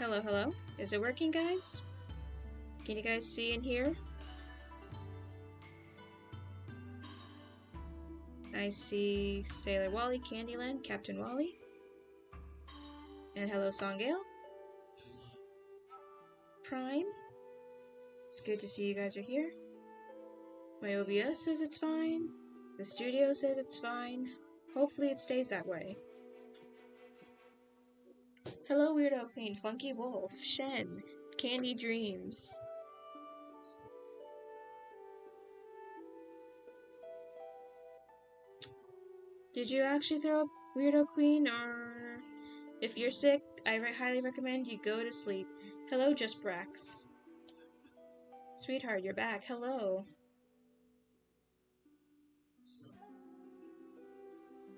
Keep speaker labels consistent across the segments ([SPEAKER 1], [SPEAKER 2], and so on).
[SPEAKER 1] Hello, hello. Is it working, guys? Can you guys see and hear? I see Sailor Wally, Candyland, Captain Wally. And hello, Songale. Prime. It's good to see you guys are here. My OBS says it's fine. The studio says it's fine. Hopefully it stays that way. Hello, Weirdo Queen, Funky Wolf, Shen, Candy Dreams. Did you actually throw up, Weirdo Queen, or if you're sick, I highly recommend you go to sleep. Hello, Just Brax. Sweetheart, you're back. Hello.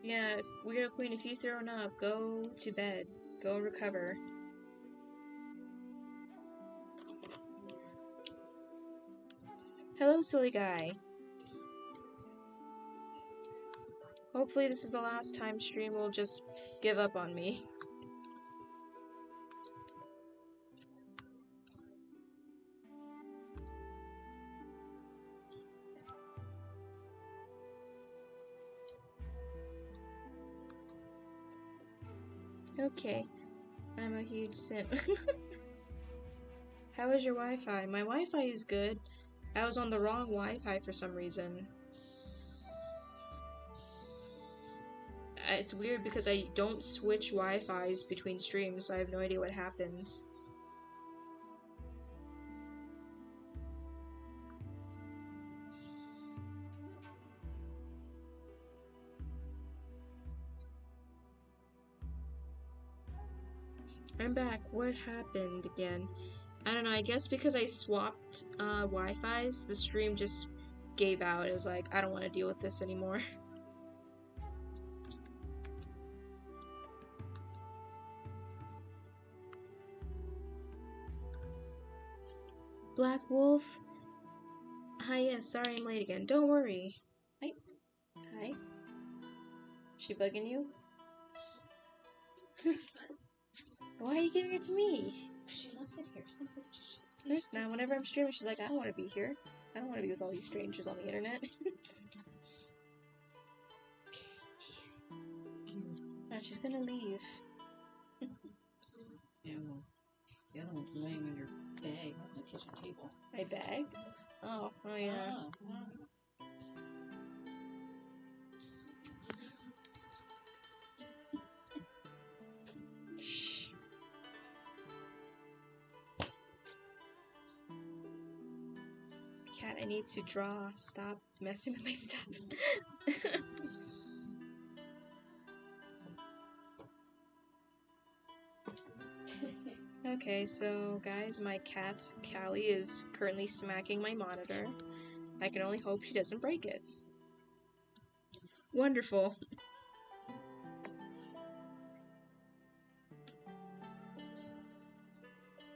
[SPEAKER 1] Yeah, Weirdo Queen, if you've thrown up, go to bed. Go recover. Hello, silly guy. Hopefully this is the last time stream will just give up on me. Okay, I'm a huge simp. How is your Wi-Fi? My Wi-Fi is good. I was on the wrong Wi-Fi for some reason. It's weird because I don't switch Wi-Fis between streams, so I have no idea what happened. I'm back. What happened again? I don't know, I guess because I swapped Wi-Fis, the stream just gave out. It was like, I don't want to deal with this anymore. Black Wolf? Hi, yeah, sorry I'm late again. Don't worry. Hi. Hi. She bugging you? Why are you giving it to me?
[SPEAKER 2] She loves it here.
[SPEAKER 1] Now, whenever I'm streaming, she's like, I don't want to be here. I don't want to be with all these strangers on the internet. Oh, she's gonna leave.
[SPEAKER 2] Yeah, well, the other one's laying on your bag on the kitchen table.
[SPEAKER 1] My bag? Oh yeah. Shh. Cat, I need to draw. Stop messing with my stuff. Okay, so guys, my cat, Callie, is currently smacking my monitor. I can only hope she doesn't break it. Wonderful.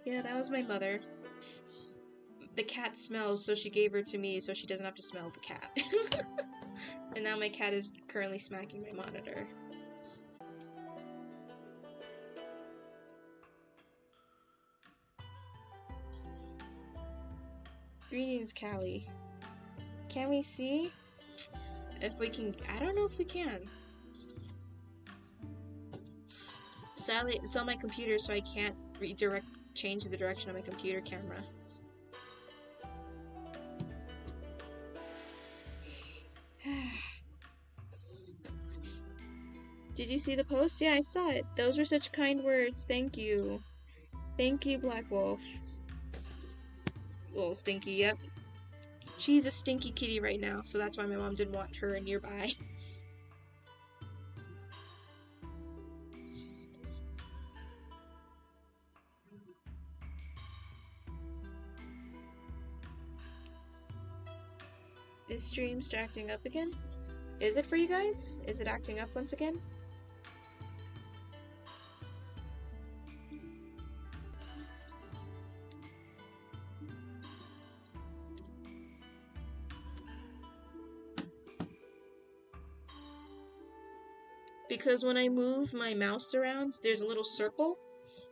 [SPEAKER 1] Yeah, that was my mother. The cat smells, so she gave her to me so she doesn't have to smell the cat. And now my cat is currently smacking my monitor. Greetings, Callie. Can we see? If we can, I don't know if we can. Sadly, it's on my computer, so I can't change the direction of my computer camera. Did you see the post? Yeah, I saw it. Those were such kind words. Thank you. Thank you, Black Wolf. Little Stinky, yep. She's a stinky kitty right now, so that's why my mom didn't want her nearby. Is stream acting up again? Is it for you guys? Is it acting up once again? Because when I move my mouse around, there's a little circle.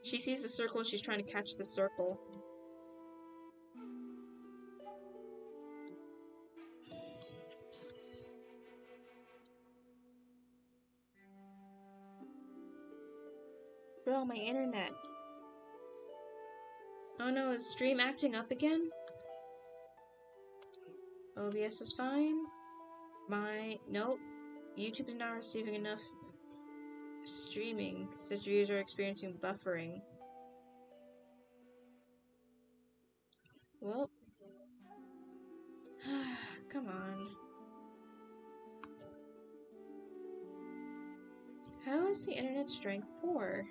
[SPEAKER 1] She sees the circle and she's trying to catch the circle. Bro, my internet. Oh no, is stream acting up again? OBS is fine. Nope. YouTube is not receiving enough streaming. Such viewers are experiencing buffering. Well. Come on. How is the internet strength poor?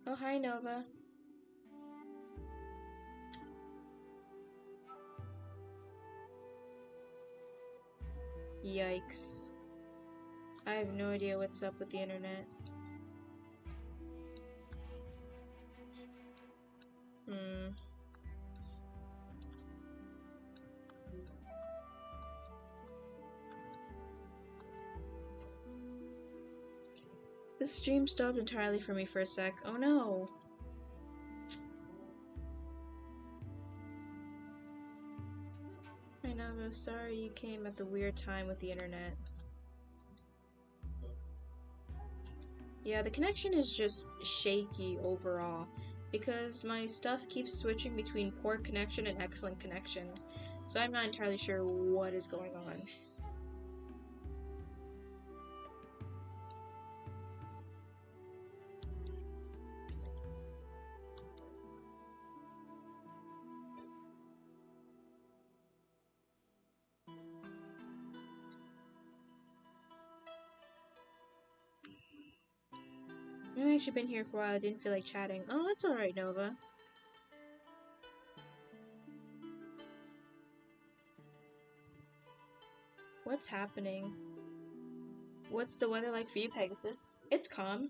[SPEAKER 1] Oh, hi, Nova. Yikes. I have no idea what's up with the internet. The stream stopped entirely for me for a sec. Oh no! I know, I'm sorry you came at the weird time with the internet. Yeah, the connection is just shaky overall, because my stuff keeps switching between poor connection and excellent connection, so I'm not entirely sure what is going on. I've actually been here for a while, I didn't feel like chatting. Oh, that's alright, Nova. What's happening? What's the weather like for you, Pegasus? It's calm.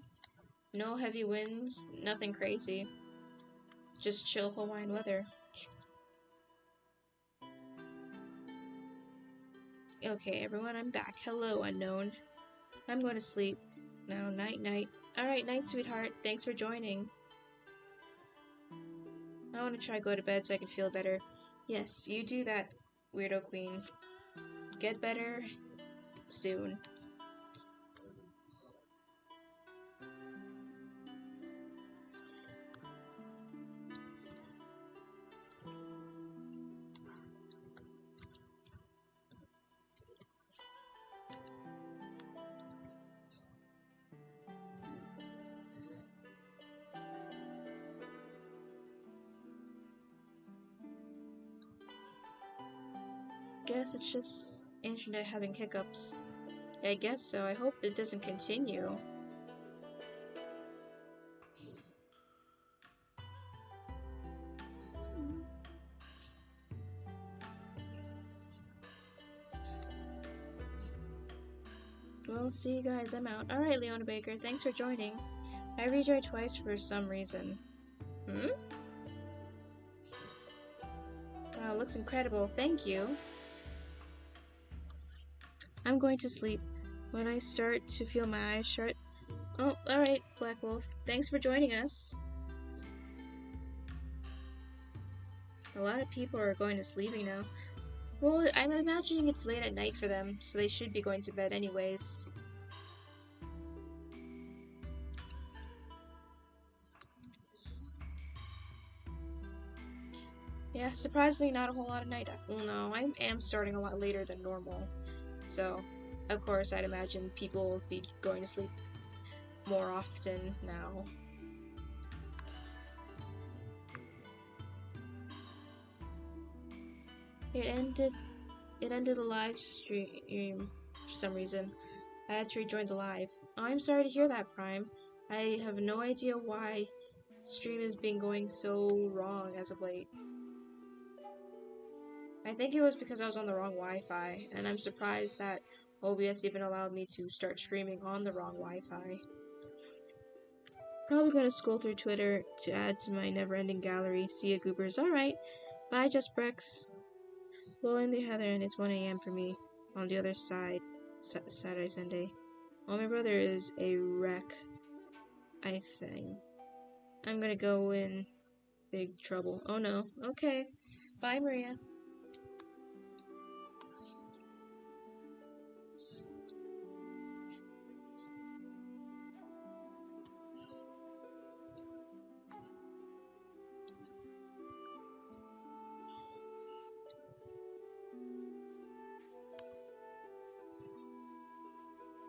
[SPEAKER 1] No heavy winds, nothing crazy. Just chill Hawaiian weather. Okay, everyone, I'm back. Hello, unknown. I'm going to sleep. Now, night-night. Alright, night, sweetheart. Thanks for joining. I want to try go to bed so I can feel better. Yes, you do that, weirdo queen. Get better soon. Guess it's just internet having hiccups. I guess so. I hope it doesn't continue. Well, see you guys. I'm out. Alright, Leona Baker. Thanks for joining. I rejoined twice for some reason. Wow, looks incredible. Thank you. I'm going to sleep. When I start to feel my eyes shut... Oh, alright, Black Wolf. Thanks for joining us. A lot of people are going to sleeping now. Well, I'm imagining it's late at night for them, so they should be going to bed anyways. Yeah, surprisingly not a whole lot of night. Well, no, I am starting a lot later than normal. So, of course, I'd imagine people will be going to sleep more often now. It ended the live stream for some reason. I had to rejoin the live. Oh, I'm sorry to hear that, Prime. I have no idea why stream has been going so wrong as of late. I think it was because I was on the wrong Wi-Fi, and I'm surprised that OBS even allowed me to start streaming on the wrong Wi-Fi. Probably gonna scroll through Twitter to add to my never-ending gallery. See ya, goobers. Alright. Bye, Just Brex. Well, in the Heather, and it's 1 a.m. for me. On the other side, Saturday, Sunday. Oh, my brother is a wreck. I think. I'm gonna go in big trouble. Oh no. Okay. Bye, Maria.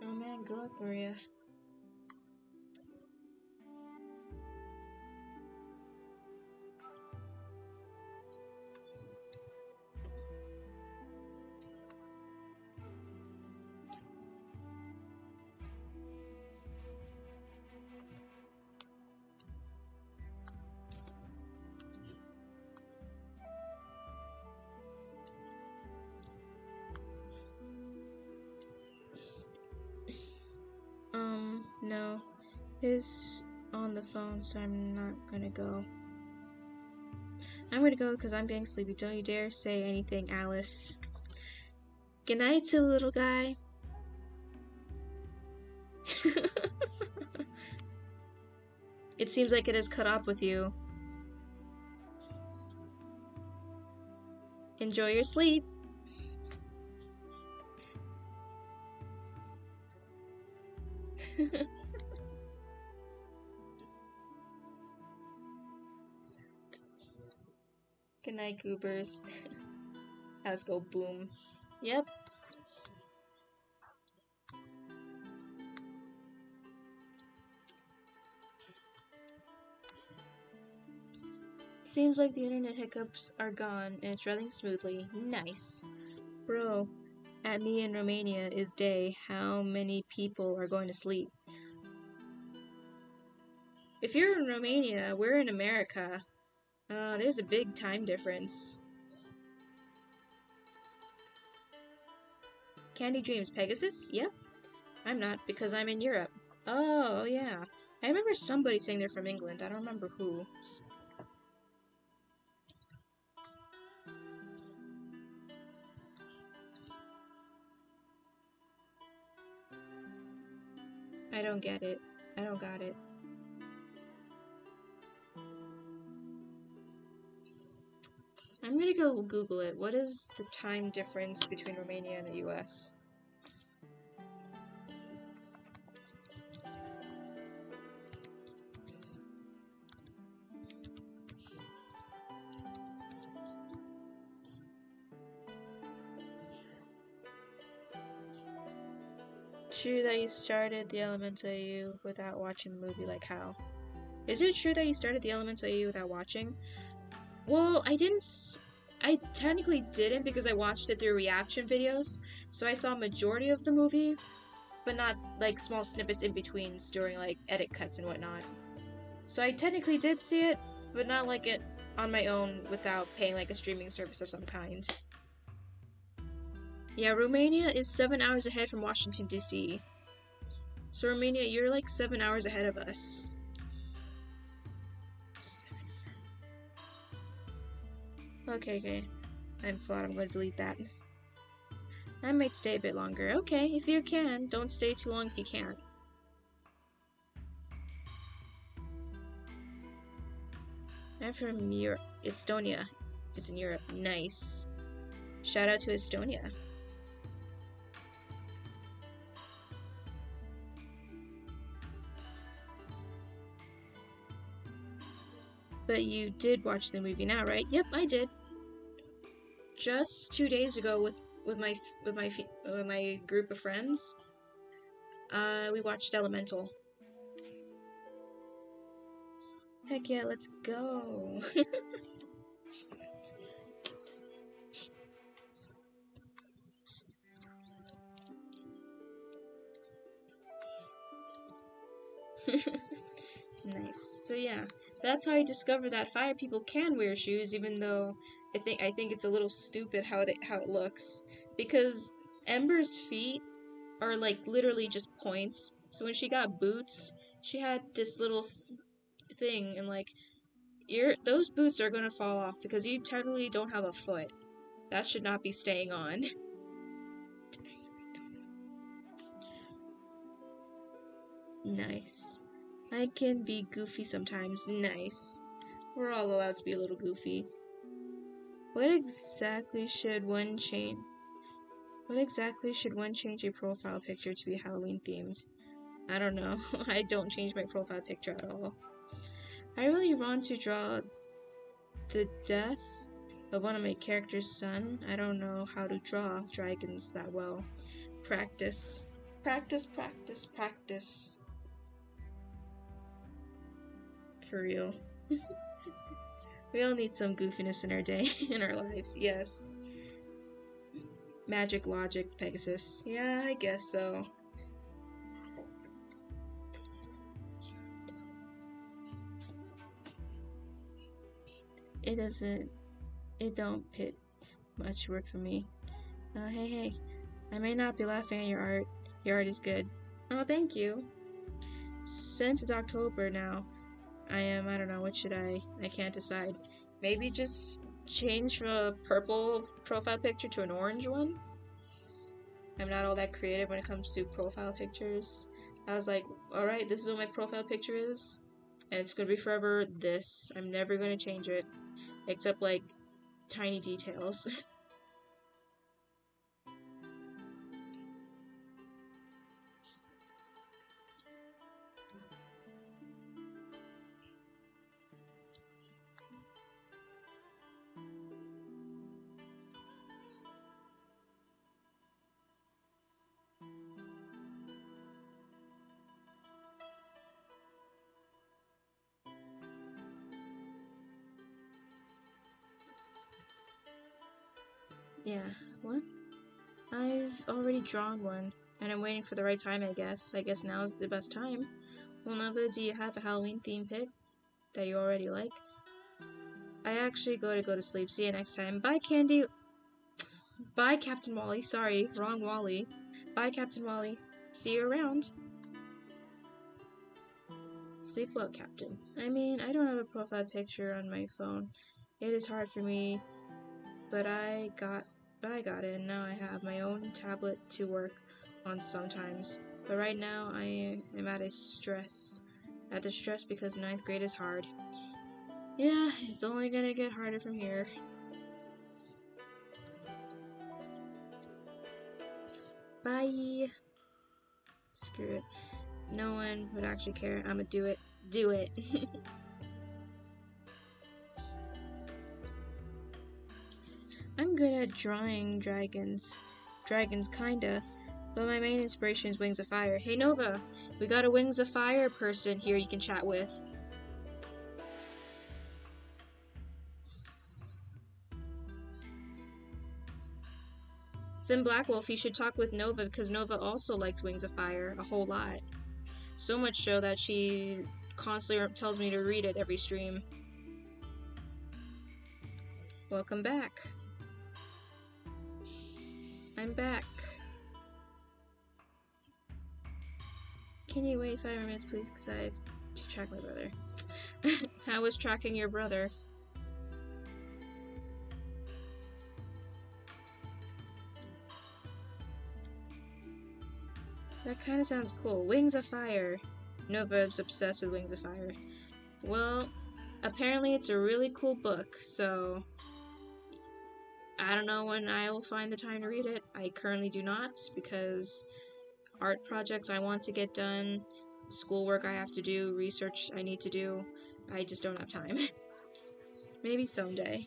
[SPEAKER 1] Oh man, good luck, Maria. No. He's on the phone, so I'm not gonna go. I'm gonna go because I'm getting sleepy. Don't you dare say anything, Alice. Good night, silly little guy. It seems like it has cut up with you. Enjoy your sleep. Good night, goobers. Let's go boom. Yep. Seems like the internet hiccups are gone and it's running smoothly. Nice. Bro, at me in Romania is day. How many people are going to sleep? If you're in Romania, we're in America. There's a big time difference. Candy Dreams Pegasus? Yep. I'm not, because I'm in Europe. Oh, yeah. I remember somebody saying they're from England. I don't remember who. I don't get it. I don't got it. I'm gonna go Google it. What is the time difference between Romania and the US? True that you started the Elemental AU without watching the movie, like how? Is it true that you started the Elemental AU without watching? Well, I technically didn't because I watched it through reaction videos, so I saw a majority of the movie, but not like small snippets in betweens during like edit cuts and whatnot. So I technically did see it, but not like it on my own without paying like a streaming service of some kind. Yeah, Romania is 7 hours ahead from Washington, D.C. So Romania, you're like 7 hours ahead of us. Okay. I'm flawed, I'm gonna delete that. I might stay a bit longer. Okay, if you can. Don't stay too long if you can't. I'm from Estonia. It's in Europe. Nice. Shout out to Estonia. But you did watch the movie now, right? Yep, I did. Just 2 days ago with my group of friends. We watched Elemental. Heck yeah, let's go. Nice. So yeah, that's how I discovered that fire people can wear shoes, even though I think it's a little stupid how it looks, because Ember's feet are like literally just points. So when she got boots, she had this little thing, and like, those boots are gonna fall off because you technically don't have a foot. That should not be staying on. Nice. I can be goofy sometimes. Nice. We're all allowed to be a little goofy. What exactly should one change? What exactly should one change a profile picture to be Halloween themed? I don't know. I don't change my profile picture at all. I really want to draw the death of one of my character's son. I don't know how to draw dragons that well. Practice. Practice, practice, practice. For real. We all need some goofiness in our day, in our lives, yes. Magic, logic, Pegasus. Yeah, I guess so. It don't pit much work for me. Hey, I may not be laughing at your art. Your art is good. Oh, thank you. Since it's October now, I don't know, what should I can't decide. Maybe just change from a purple profile picture to an orange one? I'm not all that creative when it comes to profile pictures. I was like, alright, this is what my profile picture is, and it's gonna be forever this. I'm never gonna change it, except like tiny details. Yeah, what? I've already drawn one, and I'm waiting for the right time, I guess. I guess now's the best time. Well, Nova, do you have a Halloween theme pick that you already like? I actually go to sleep. See you next time. Bye, Candy. Bye, Captain Wally. Sorry, wrong Wally. Bye, Captain Wally. See you around. Sleep well, Captain. I mean, I don't have a profile picture on my phone. It is hard for me, but I got it, and now I have my own tablet to work on sometimes. But right now, I am at the stress because 9th grade is hard. Yeah, it's only gonna get harder from here. Bye! Screw it. No one would actually care. I'ma do it. Do it! I'm good at drawing dragons. Dragons, kinda. But my main inspiration is Wings of Fire. Hey Nova! We got a Wings of Fire person here you can chat with. Then Black Wolf, you should talk with Nova because Nova also likes Wings of Fire a whole lot. So much so that she constantly tells me to read it every stream. Welcome back. I'm back. Can you wait 5 minutes, please? Because I have to track my brother. How was tracking your brother? That kind of sounds cool. Wings of Fire. Nova's obsessed with Wings of Fire. Well, apparently it's a really cool book, so I don't know when I will find the time to read it. I currently do not, because art projects I want to get done, schoolwork I have to do, research I need to do, I just don't have time. Maybe someday.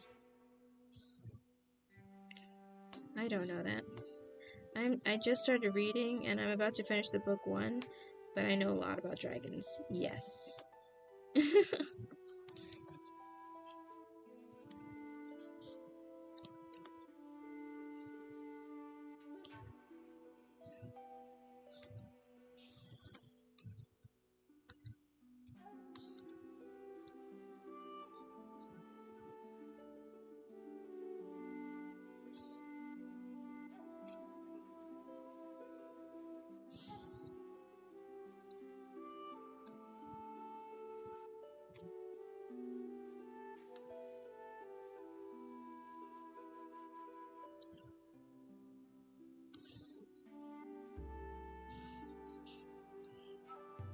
[SPEAKER 1] I don't know that. I just started reading, and I'm about to finish the book 1, but I know a lot about dragons. Yes.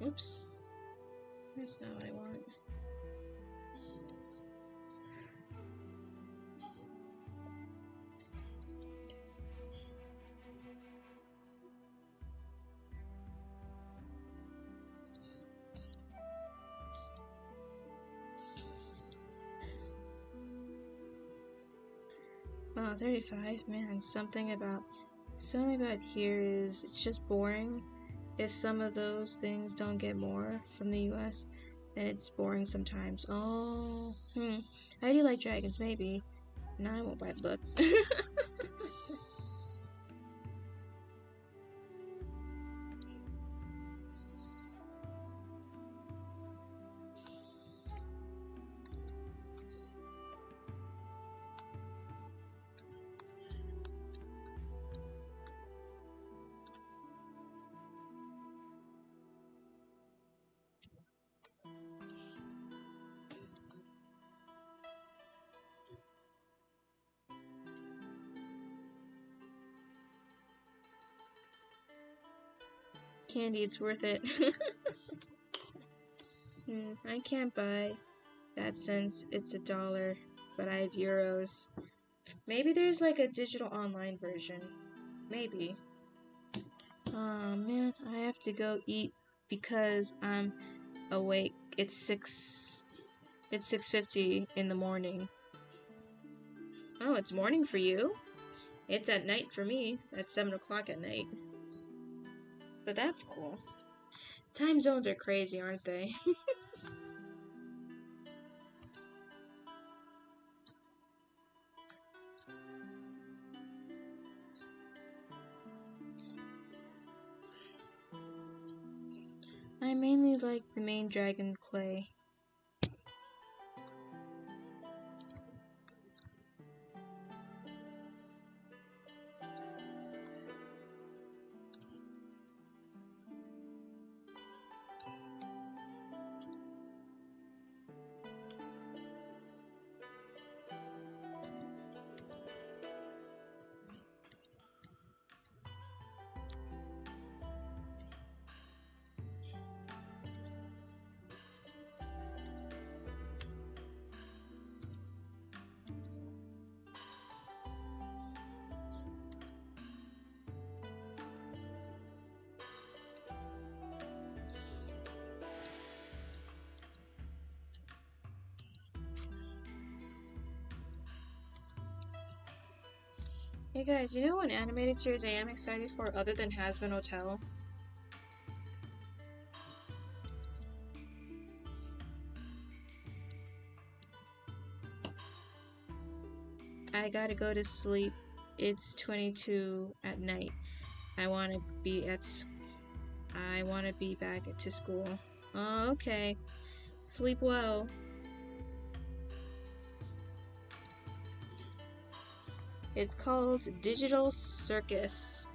[SPEAKER 1] Oops. That's not what I want. Oh, 35, man, something about here is, it's just boring. If some of those things don't get more from the US, then it's boring sometimes. Oh, I do like dragons, maybe. No, I won't buy the books. Candy, it's worth it. I can't buy that since it's $1, but I have euros. Maybe there's like a digital online version. Maybe. Oh man, I have to go eat because I'm awake. It's 6:50 in the morning. Oh, it's morning for you? It's at night for me. At 7 o'clock at night. But that's cool. Time zones are crazy, aren't they? I mainly like the main dragon clay. Hey guys, you know an animated series I am excited for other than Hazbin Hotel? I gotta go to sleep. It's 22 at night. I wanna be back to school. Oh, okay. Sleep well. It's called Digital Circus.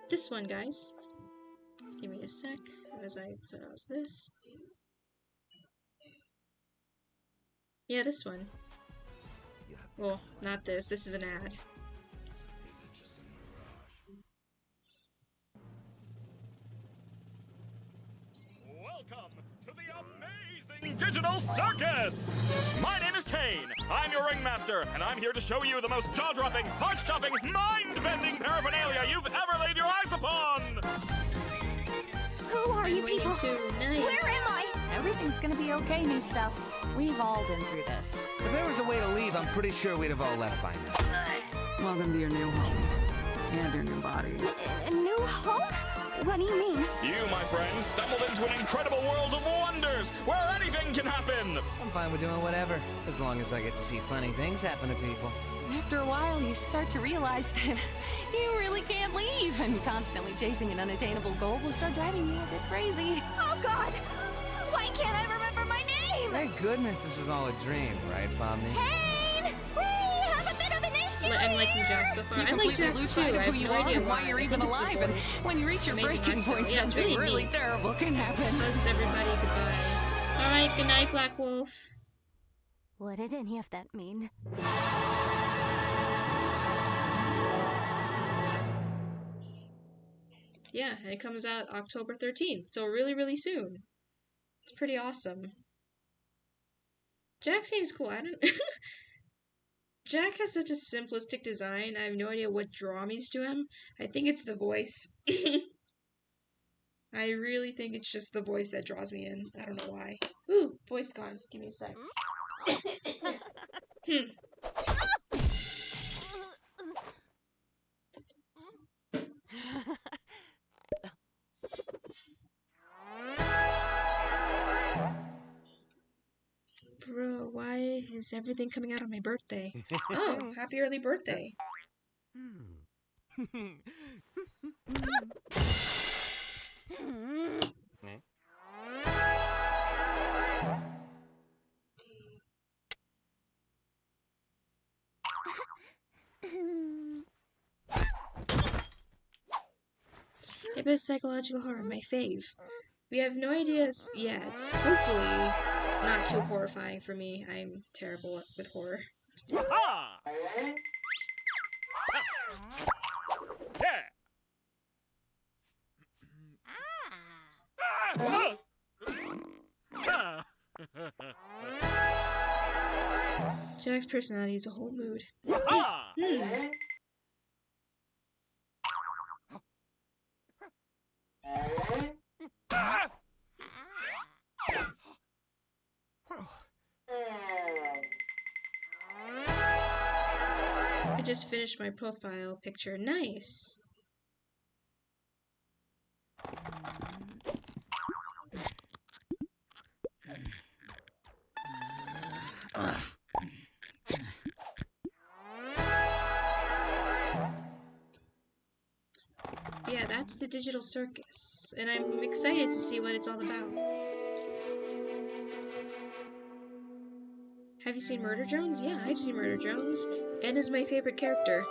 [SPEAKER 1] This one, guys. Give me a sec as I pause this. Yeah, this one. Well, not this. This is an ad.
[SPEAKER 3] Welcome to the amazing Digital Circus! My name is Kane. I'm your ringmaster, and I'm here to show you the most jaw-dropping, heart-stopping, mind-bending paraphernalia you've ever laid your eyes upon!
[SPEAKER 4] Who are you people?
[SPEAKER 1] Nice.
[SPEAKER 4] Where am I? Everything's gonna be okay, new stuff. We've all been through this.
[SPEAKER 5] If there was a way to leave, I'm pretty sure we'd have all left by now.
[SPEAKER 6] Welcome to your new home. And your new body.
[SPEAKER 4] A new home? What do you mean?
[SPEAKER 3] You, my friend, stumbled into an incredible world of wonders, where anything can happen!
[SPEAKER 5] I'm fine with doing whatever, as long as I get to see funny things happen to people.
[SPEAKER 4] After a while, you start to realize that you really can't leave, and constantly chasing an unattainable goal will start driving you a bit crazy. Oh God! Why can't I remember my name?
[SPEAKER 5] Thank goodness this is all a dream, right, Pomni?
[SPEAKER 4] Kane! We have a bit of an issue
[SPEAKER 1] I'm liking Jack so far.
[SPEAKER 4] You
[SPEAKER 1] I like
[SPEAKER 4] completely
[SPEAKER 1] Jack
[SPEAKER 4] lose
[SPEAKER 1] too.
[SPEAKER 4] sight of
[SPEAKER 1] I have
[SPEAKER 4] who you
[SPEAKER 1] no
[SPEAKER 4] are
[SPEAKER 1] idea
[SPEAKER 4] and why you're
[SPEAKER 1] I
[SPEAKER 4] even
[SPEAKER 1] think it's the
[SPEAKER 4] alive, and
[SPEAKER 1] voice.
[SPEAKER 4] when you reach your
[SPEAKER 1] Amazing
[SPEAKER 4] breaking
[SPEAKER 1] Hunter.
[SPEAKER 4] point,
[SPEAKER 1] Yeah, it's
[SPEAKER 4] something
[SPEAKER 1] really
[SPEAKER 4] really
[SPEAKER 1] neat.
[SPEAKER 4] terrible can happen.
[SPEAKER 1] Hugs everybody, goodbye. Alright, good night, Black Wolf.
[SPEAKER 7] What did any of that mean?
[SPEAKER 1] Yeah, and it comes out October 13th, so really, really soon. It's pretty awesome. Jack seems cool. I don't. Jack has such a simplistic design. I have no idea what draw me to him. I think it's the voice. I really think it's just the voice that draws me in. I don't know why. Ooh, voice gone. Give me a sec. Bro, why is everything coming out on my birthday? Oh, happy early birthday. A bit of psychological horror, my fave. We have no ideas yet. Hopefully, not too horrifying for me. I'm terrible with horror.
[SPEAKER 3] Ha! Yeah! Ah!
[SPEAKER 1] Jack's personality is a whole mood.
[SPEAKER 3] Ah!
[SPEAKER 1] I just finished my profile picture. Nice. Yeah, that's the digital circus, and I'm excited to see what it's all about. Have you seen Murder Drones? Yeah, I've seen Murder Drones. Ed is my favorite character.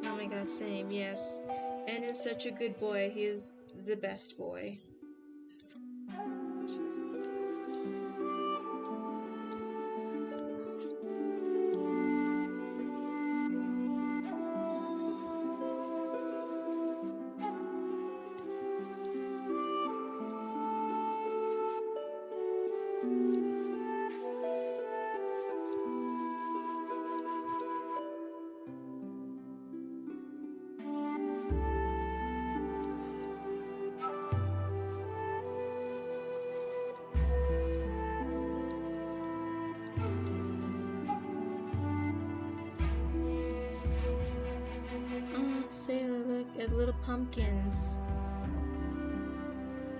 [SPEAKER 1] Oh my god, same, yes. Ed is such a good boy. He is the best boy. Oh, Sailor, look at little pumpkins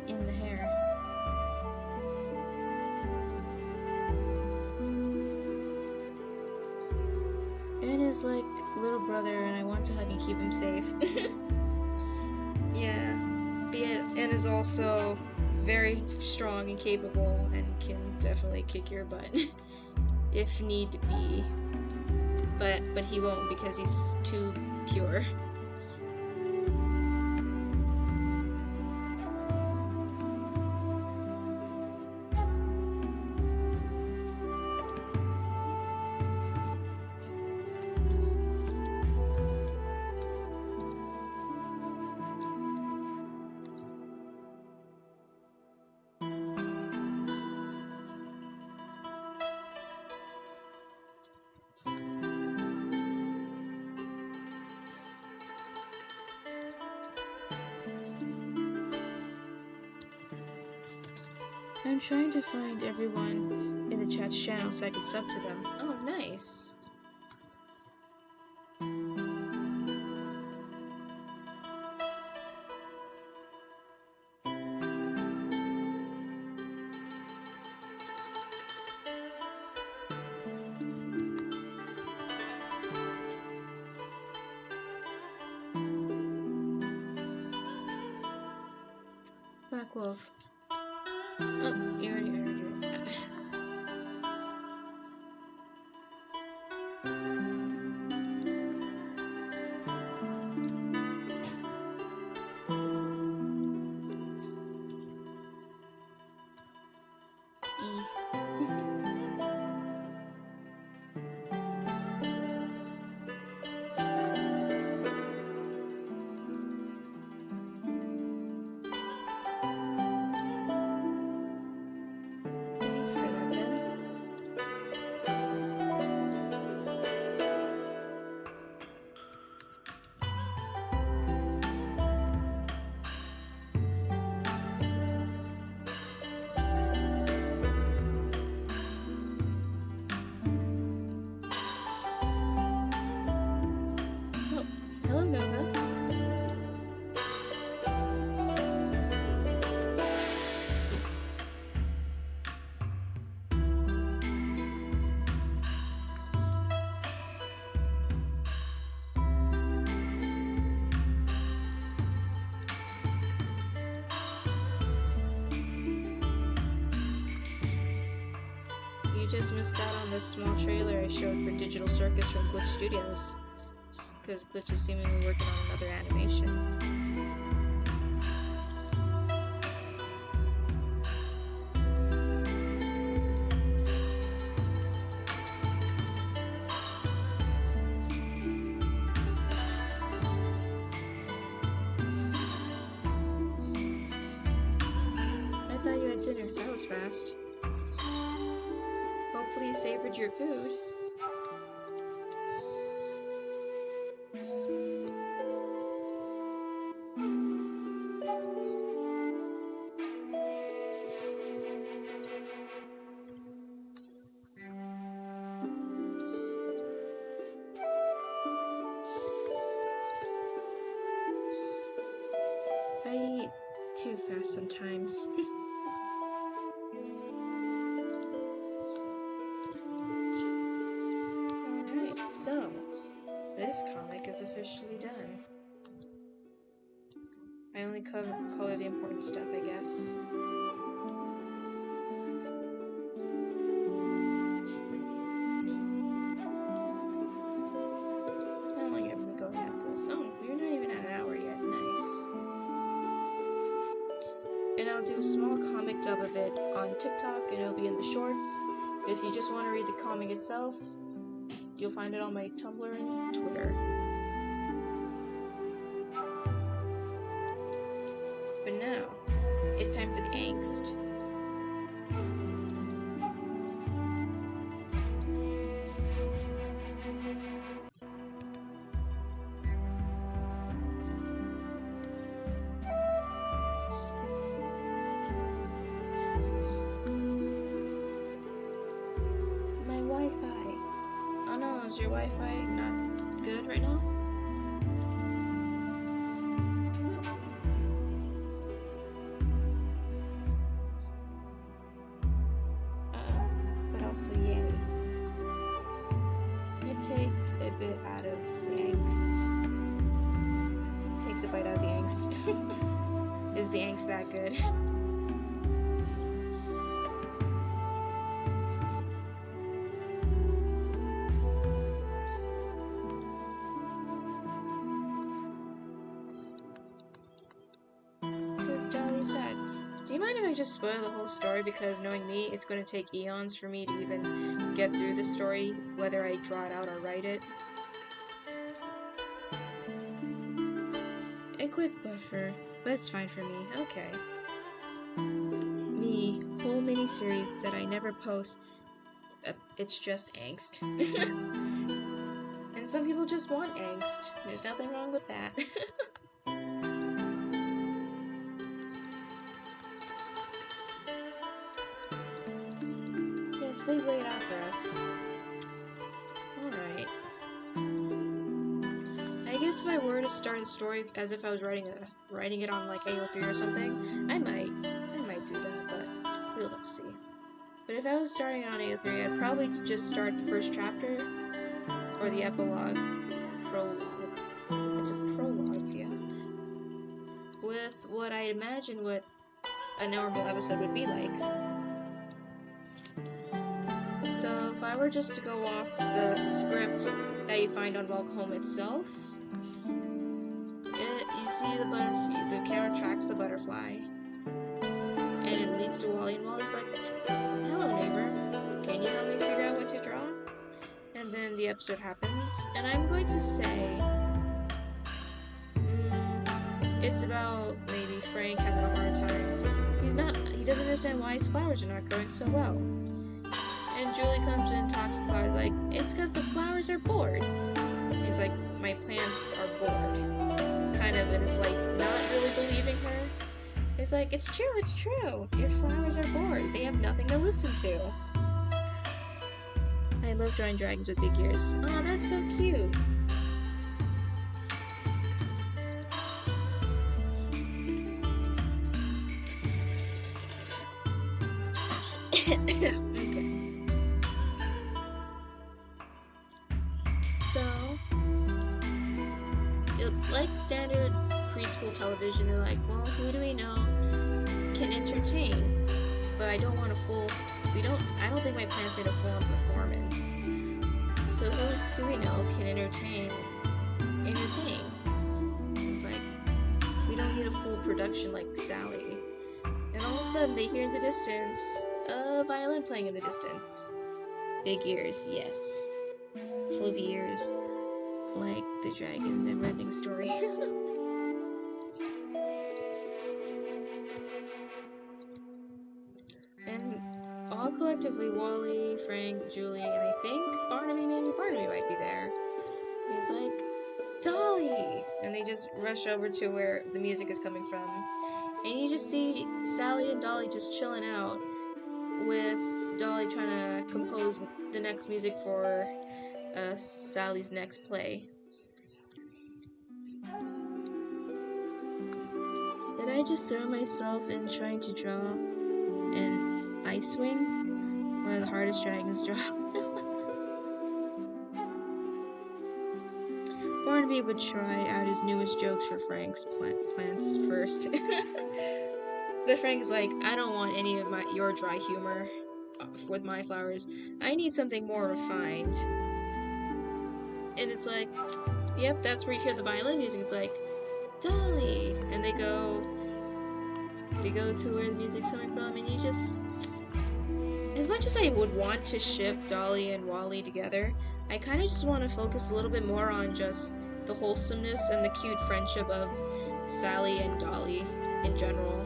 [SPEAKER 1] in the hair. Ed is like little brother, and I want to hug and keep him safe. Yeah, but Ed is also very strong and capable, and can definitely kick your butt if need be. But he won't because he's too pure. I'm trying to find everyone in the chat's channel so I can sub to them. Oh, nice. glove. Oh, you already heard it. Hello, Nova. You just missed out on this small trailer I showed for Digital Circus from Glitch Studios. Because Glitch is seemingly working on another animation. I thought you had dinner. That was fast. Hopefully you savored your food. I eat too fast sometimes. Alright, so this comic is officially done. I only color the important stuff, I guess. How long have we been going at this? Oh, we're not even at an hour yet. Nice. And I'll do a small comic dub of it on TikTok, and it'll be in the shorts. If you just want to read the comic itself, you'll find it on my Tumblr and Twitter. But now, it's time for the angst. My Wi-Fi. Oh no, is your Wi-Fi not good right now? But also, yay. It takes a bit out of the angst. It takes a bite out of the angst. Is the angst that good? Because Dolly said, do you mind if I just spoil the whole story, because knowing me, it's going to take eons for me to even get through the story, whether I draw it out or write it. A quick buffer, but it's fine for me. Okay. Me, whole mini-series that I never post. It's just angst. And some people just want angst. There's nothing wrong with that. Yes, please lay it out for us. Alright. I guess if I were to start a story as if I was writing it on like AO3 or something, I might do that, but we'll have to see. But if I was starting it on AO3, I'd probably just start the first chapter, or the epilogue, prologue. It's a prologue, yeah. With what I imagine what a normal episode would be like. So if I were just to go off the script that you find on Welcome Home itself, you see the camera tracks the butterfly, and it leads to Wally, and Wally's like, "Hello, neighbor. Can you help me figure out what to draw?" And then the episode happens, and I'm going to say, it's about maybe Frank having a hard time. He doesn't understand why his flowers are not growing so well. And Julie comes in and talks to the flowers like, it's because the flowers are bored. He's like, my plants are bored. Kind of, and it's like, not really believing her. It's like, it's true. Your flowers are bored. They have nothing to listen to. I love drawing dragons with big ears. Oh, that's so cute. Okay. So, like standard preschool television, they're like, well, who do we know can entertain? But I don't want a full, I don't think my plants need a full-on performance. So who do we know can entertain? It's like, we don't need a full production like Sally. And all of a sudden, they hear in the distance a violin playing in the distance. Big ears, yes. Floppy ears, like the dragon, the never-ending story. And all collectively, Wally, Frank, Julie, and I think Barnaby might be there. He's like, Dolly! And they just rush over to where the music is coming from. And you just see Sally and Dolly just chilling out, with Dolly trying to compose the next music for Sally's next play. Did I just throw myself in trying to draw an Ice Wing? One of the hardest dragons to draw. Barnaby would try out his newest jokes for Frank's plants first. But Frank's like, I don't want any of your dry humor with my flowers. I need something more refined. And it's like, yep, that's where you hear the violin music. It's like, Dolly! And they go to where the music's coming from, and you just, as much as I would want to ship Dolly and Wally together, I kind of just want to focus a little bit more on just the wholesomeness and the cute friendship of Sally and Dolly in general.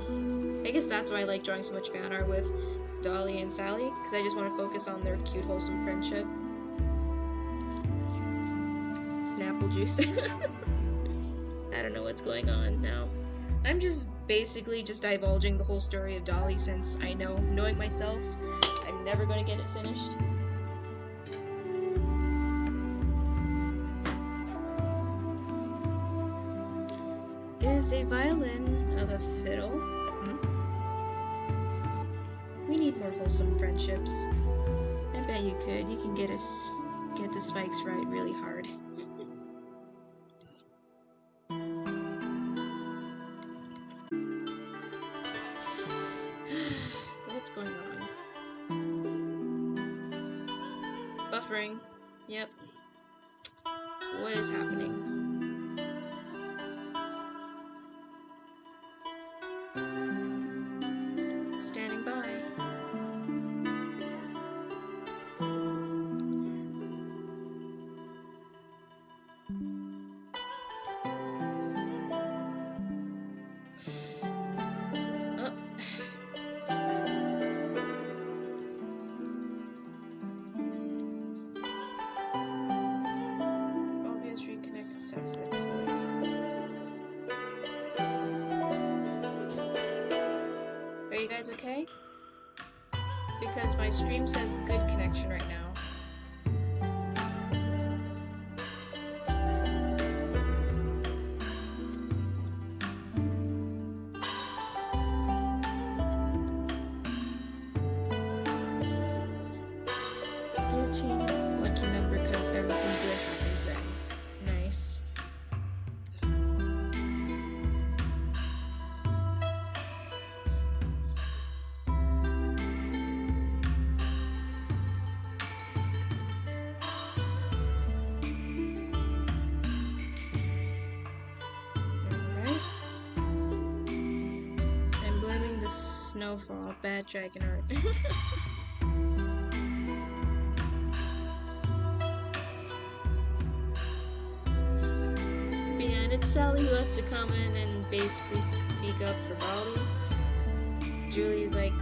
[SPEAKER 1] I guess that's why I like drawing so much fan art with Dolly and Sally, because I just want to focus on their cute, wholesome friendship. Snapple juice. I don't know what's going on now. I'm just basically just divulging the whole story of Dolly, since I know, knowing myself, I'm never going to get it finished. Is a violin of a fiddle? We need more wholesome friendships. I bet you could. You can get the spikes right really hard. What's going on? Buffering. Yep. What is happening? Standing by. Obvious reconnected successfully. Are you guys okay? Because my stream says good connection right now. Lucky number, because everything good happens then. Nice. no fall. Bad dragon art. But yeah, and it's Sally who has to come in and basically speak up for Dolly. Julie's like,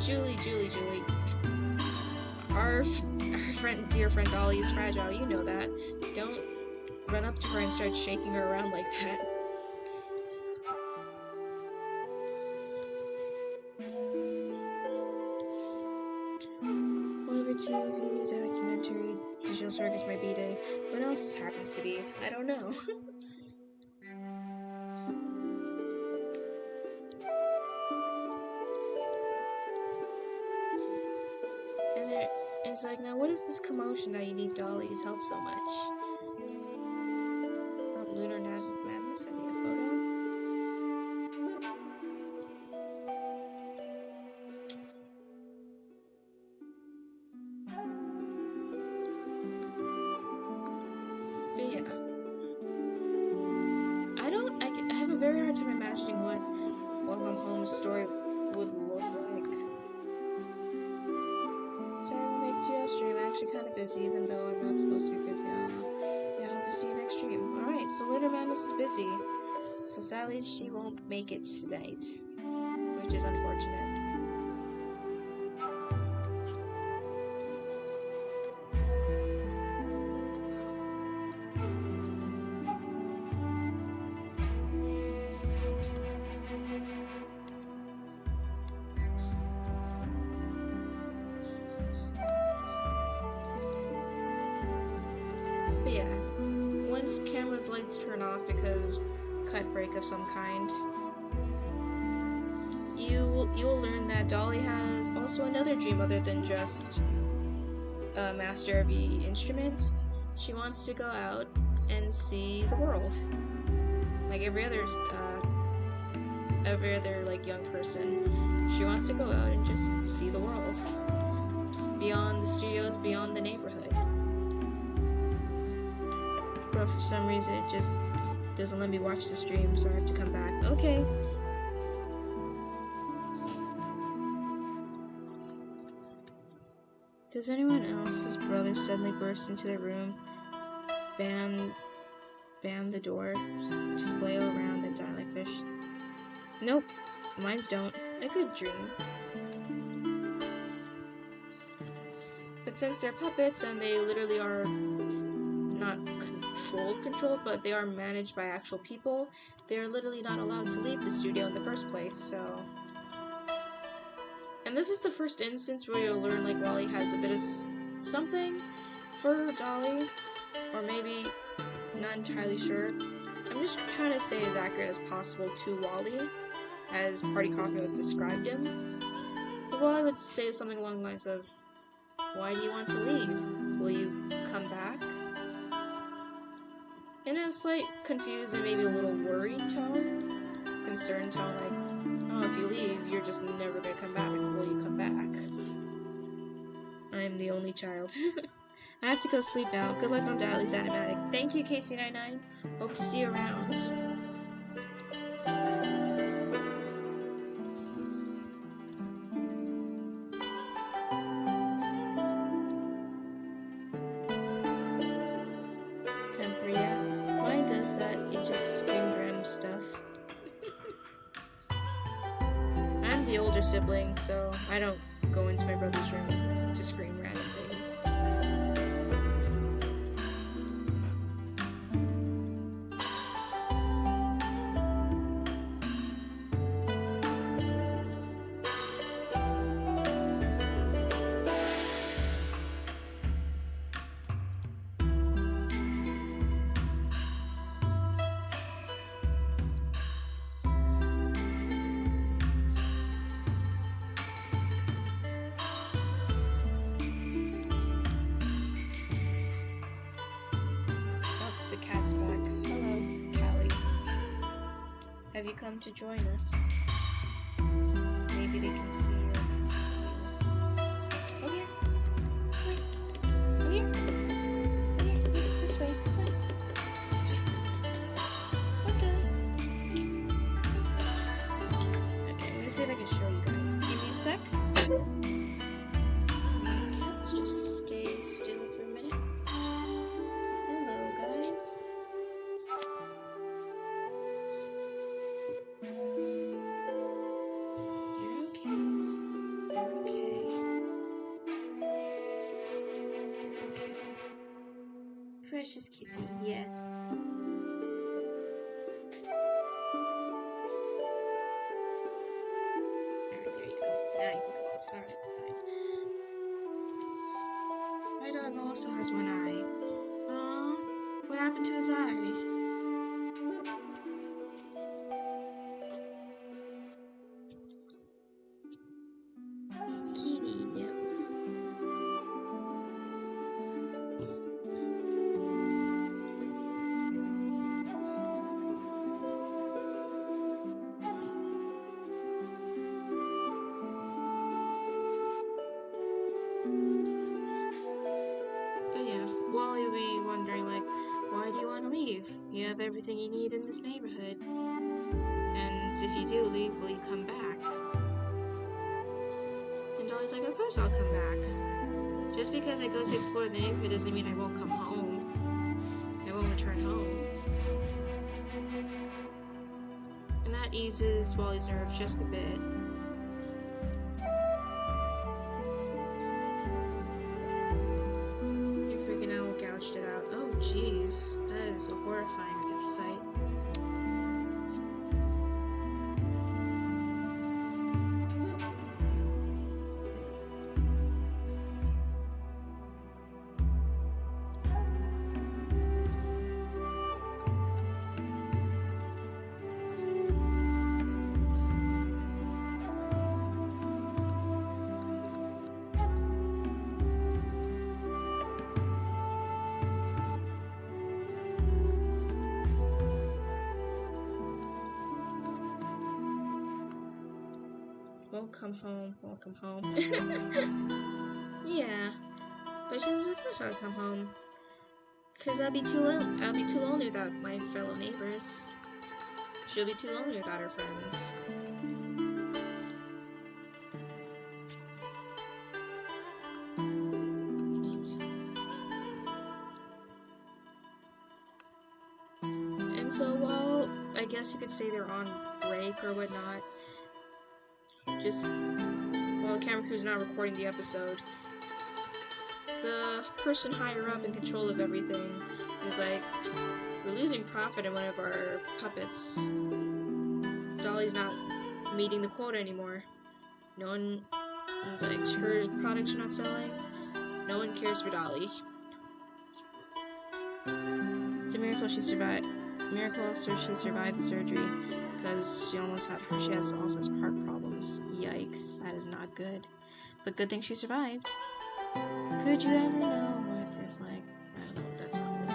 [SPEAKER 1] Julie. Our dear friend Dolly is fragile. You know that. Don't run up to her and start shaking her around like that. Whatever TV, documentary, digital circus might be day. What else happens to be? I don't know. And it's like, now what is this commotion that you need Dolly's help so much? Oh, Lunar Madness sent me a photo. But yeah. I have a very hard time imagining what Welcome Home's story would look like. Sorry to make you stream. I'm actually kind of busy, even though I'm not supposed to be busy. Yeah, I hope to see you next stream. Alright, so Lunar Madness is busy. So sadly, she won't make it tonight, which is unfortunate. But yeah, once camera's lights turn off because cut break of some kind, you will learn that Dolly has also another dream other than just a master of the instrument. She wants to go out and see the world, like every other like young person. She wants to go out and just see the world, just beyond the studios, beyond the neighborhood. But for some reason it just doesn't let me watch the stream, so I have to come back. Okay. Does anyone else's brother suddenly burst into their room, bam the door, flail around and die like fish? Nope, mine's don't. A good dream. But since they're puppets and they literally are not controlled, but they are managed by actual people, they're literally not allowed to leave the studio in the first place, so... And this is the first instance where you'll learn, like, Wally has a bit of something for Dolly, or maybe not entirely sure. I'm just trying to stay as accurate as possible to Wally, as Party Coffee has described him. But Wally would say something along the lines of, why do you want to leave? Will you come back? In a slight confused and maybe a little worried tone, concerned tone, like, oh, if you leave, you're just never gonna come back. Will you come back? I am the only child. I have to go sleep now. Good luck on Dolly's animatic. Thank you, KC99. Hope to see you around. The older sibling, so I don't go into my brother's room to scream random things. Have you come to join us? Maybe they can see you. Over here. Over here. Over here. This way. This way. Okay. Okay, I'm gonna see if I can show you guys. Give me a sec. Come on, cats, just stay still for a minute. Hello, guys. You're okay. You're okay. You're okay. Precious kitty, yes. Alright, there you go. Now you can go. Alright, fine. My dog also has one eye. What happened to his eye? Kitty, no. But yeah, Wally will be wondering, like, why do you want to leave? You have everything you need in this neighborhood. And if you do leave, will you come back? And Dolly's like, of course I'll come back. Just because I go to explore the neighborhood doesn't mean I won't come home. I won't return home. And that eases Wally's nerves just a bit. Your freaking owl gouged it out. Oh jeez, that is a horrifying sight. Won't come home. Yeah, but she says, of course I'll come home. Cause I'll be too lonely without my fellow neighbors. She'll be too lonely without her friends. And so while I guess you could say they're on break or whatnot, just while the camera crew's not recording the episode, the person higher up in control of everything is like, we're losing profit in one of our puppets. Dolly's not meeting the quota anymore. No one is like, her products are not selling. No one cares for Dolly. It's a miracle she survived. Miracle also she survived the surgery, because she also has heart problems. Yikes, that is not good. But good thing she survived. Could you ever know what it's like? I don't know what that song is.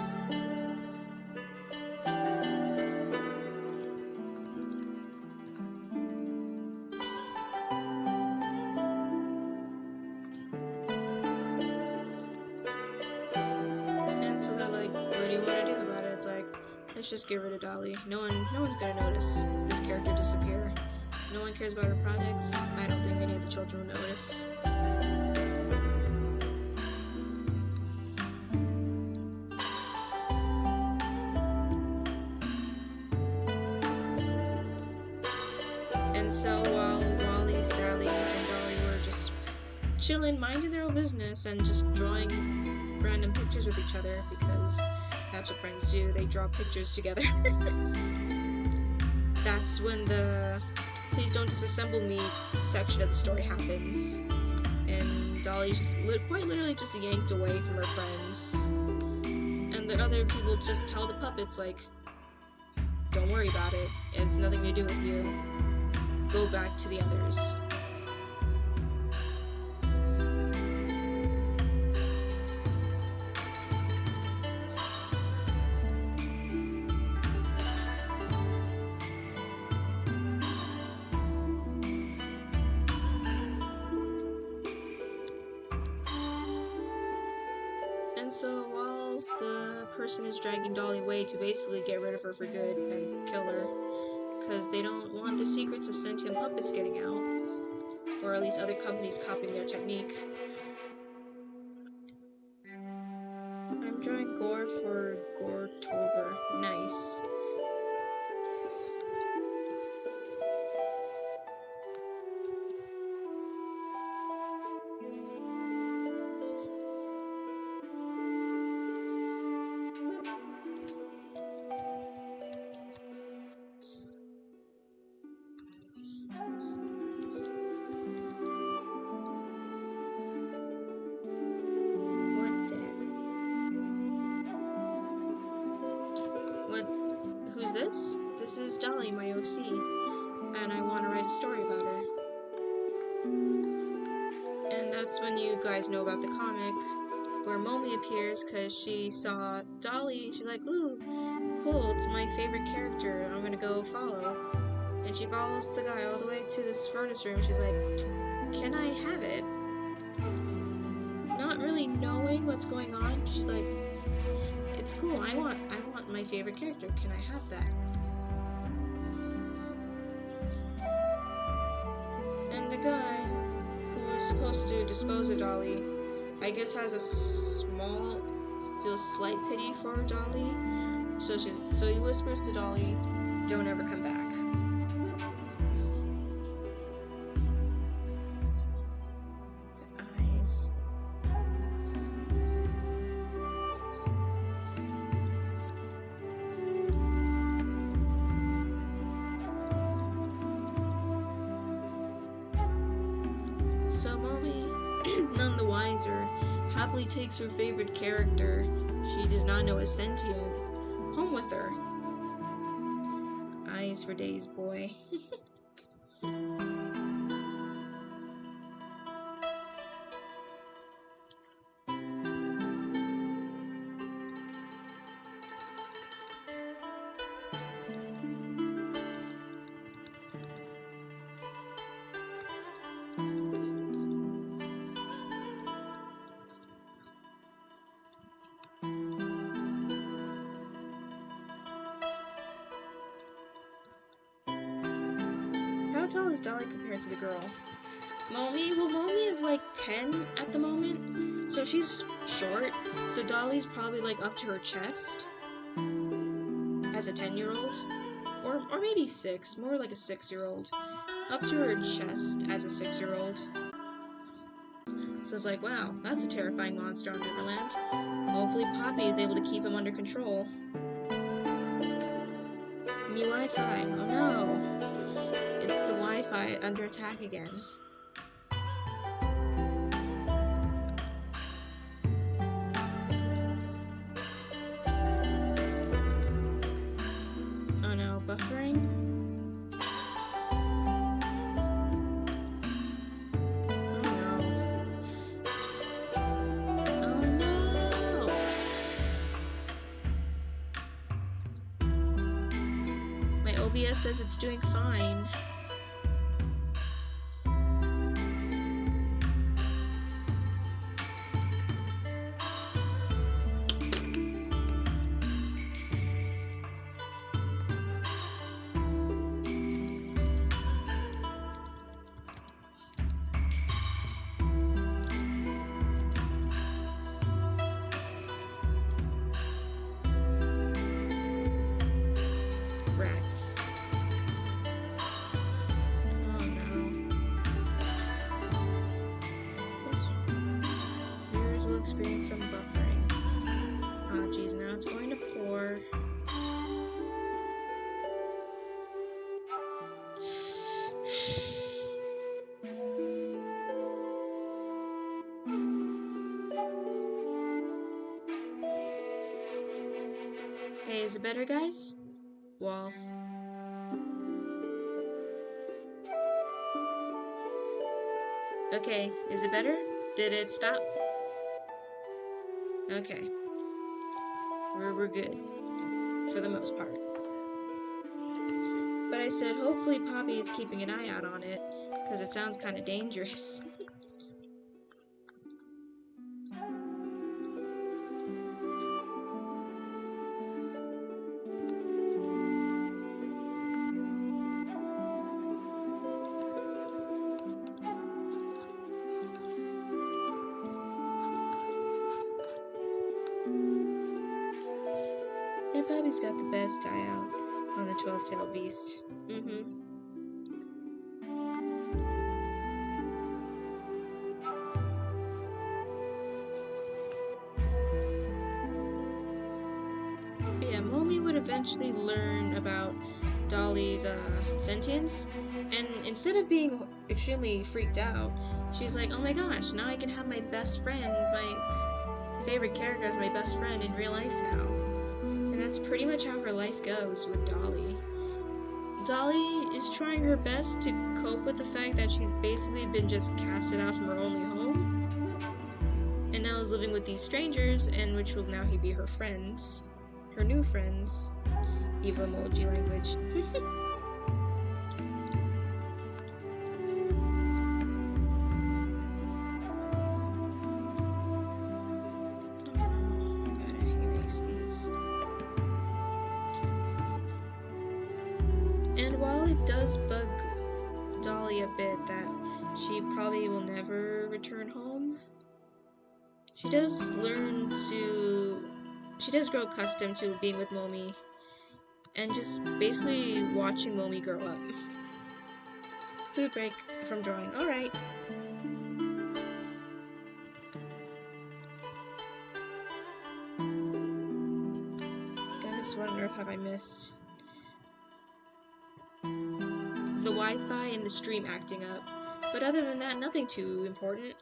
[SPEAKER 1] And so they're like, what do you want to do about it? It's like, let's just get rid of Dolly. No one's gonna notice this character disappear. No one cares about her projects. I don't think any of the children will notice. And so while Wally, Sally, and Dolly were just chilling, minding their own business, and just drawing random pictures with each other, because that's what friends do, they draw pictures together. That's when the please don't disassemble me section of the story happens. And Dolly just quite literally just yanked away from her friends. And the other people just tell the puppets, like, don't worry about it. It's nothing to do with you. Go back to the others. And so while the person is dragging Dolly away to basically get rid of her for good and kill her, because they don't want the secrets of sentient puppets getting out. Or at least other companies copying their technique. I'm drawing gore for Goretober. Nice. Who's this? This is Dolly, my OC, and I want to write a story about her. And that's when you guys know about the comic, where Momi appears because she saw Dolly, she's like, ooh, cool, it's my favorite character, I'm gonna go follow. And she follows the guy all the way to this furnace room, she's like, can I have it? Not really knowing what's going on, she's like, it's cool, I want my favorite character, can I have that? And the guy who was supposed to dispose of Dolly, I guess has a feels slight pity for Dolly, so he whispers to Dolly, don't ever come back. The eyes. So Momi, none the wiser, happily takes her favorite character, she does not know is sentient, home with her. Eyes for days, boy. How tall is Dolly compared to the girl? Momi? Well, Momi is like 10 at the moment, so she's short, so Dolly's probably like up to her chest as a 10-year-old, or maybe 6, more like a 6-year-old, up to her chest as a 6-year-old. So it's like, wow, that's a terrifying monster on Riverland. Hopefully Poppy is able to keep him under control. Me Wi-Fi, oh no! It's the Wi-Fi under attack again. Oh no, buffering? Oh no. Oh no! My OBS says it's doing fine. Rats. Oh no. Viewers will experience some buffering. Oh geez, now it's going to pour. Hey, is it better, guys? Wall. Okay, is it better? Did it stop? Okay. We're good. For the most part. But I said hopefully Poppy is keeping an eye out on it, because it sounds kind of dangerous. Chubby's got the best eye out on the 12-tailed beast. Yeah, Momi would eventually learn about Dolly's sentience, and instead of being extremely freaked out, she's like, oh my gosh, now I can have my best friend, my favorite character as my best friend in real life now. And that's pretty much how her life goes with Dolly. Dolly is trying her best to cope with the fact that she's basically been just casted out from her only home, and now is living with these strangers, and which will now be her friends. Her new friends. Evil emoji language. Gotta erase these. And while it does bug Dolly a bit that she probably will never return home, she does grow accustomed to being with Momi and just basically watching Momi grow up. Food break from drawing. Alright. Goodness, what on earth have I missed? The Wi-Fi and the stream acting up. But other than that, nothing too important.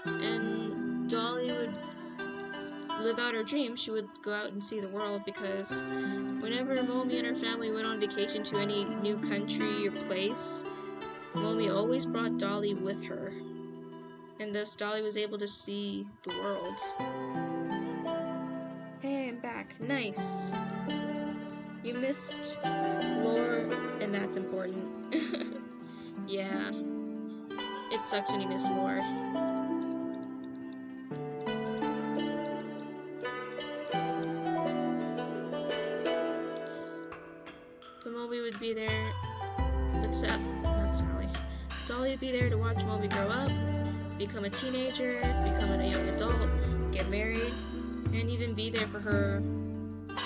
[SPEAKER 1] And Dolly would live out her dream. She would go out and see the world, because whenever Momi and her family went on vacation to any new country or place, Momi always brought Dolly with her, and thus Dolly was able to see the world. Hey, I'm back. Nice. You missed lore, and that's important. Yeah. It sucks when you miss lore. But Momi would be there, except, not Sally. Dolly would be there to watch Momi grow up, become a teenager, become a young adult, get married, and even be there for her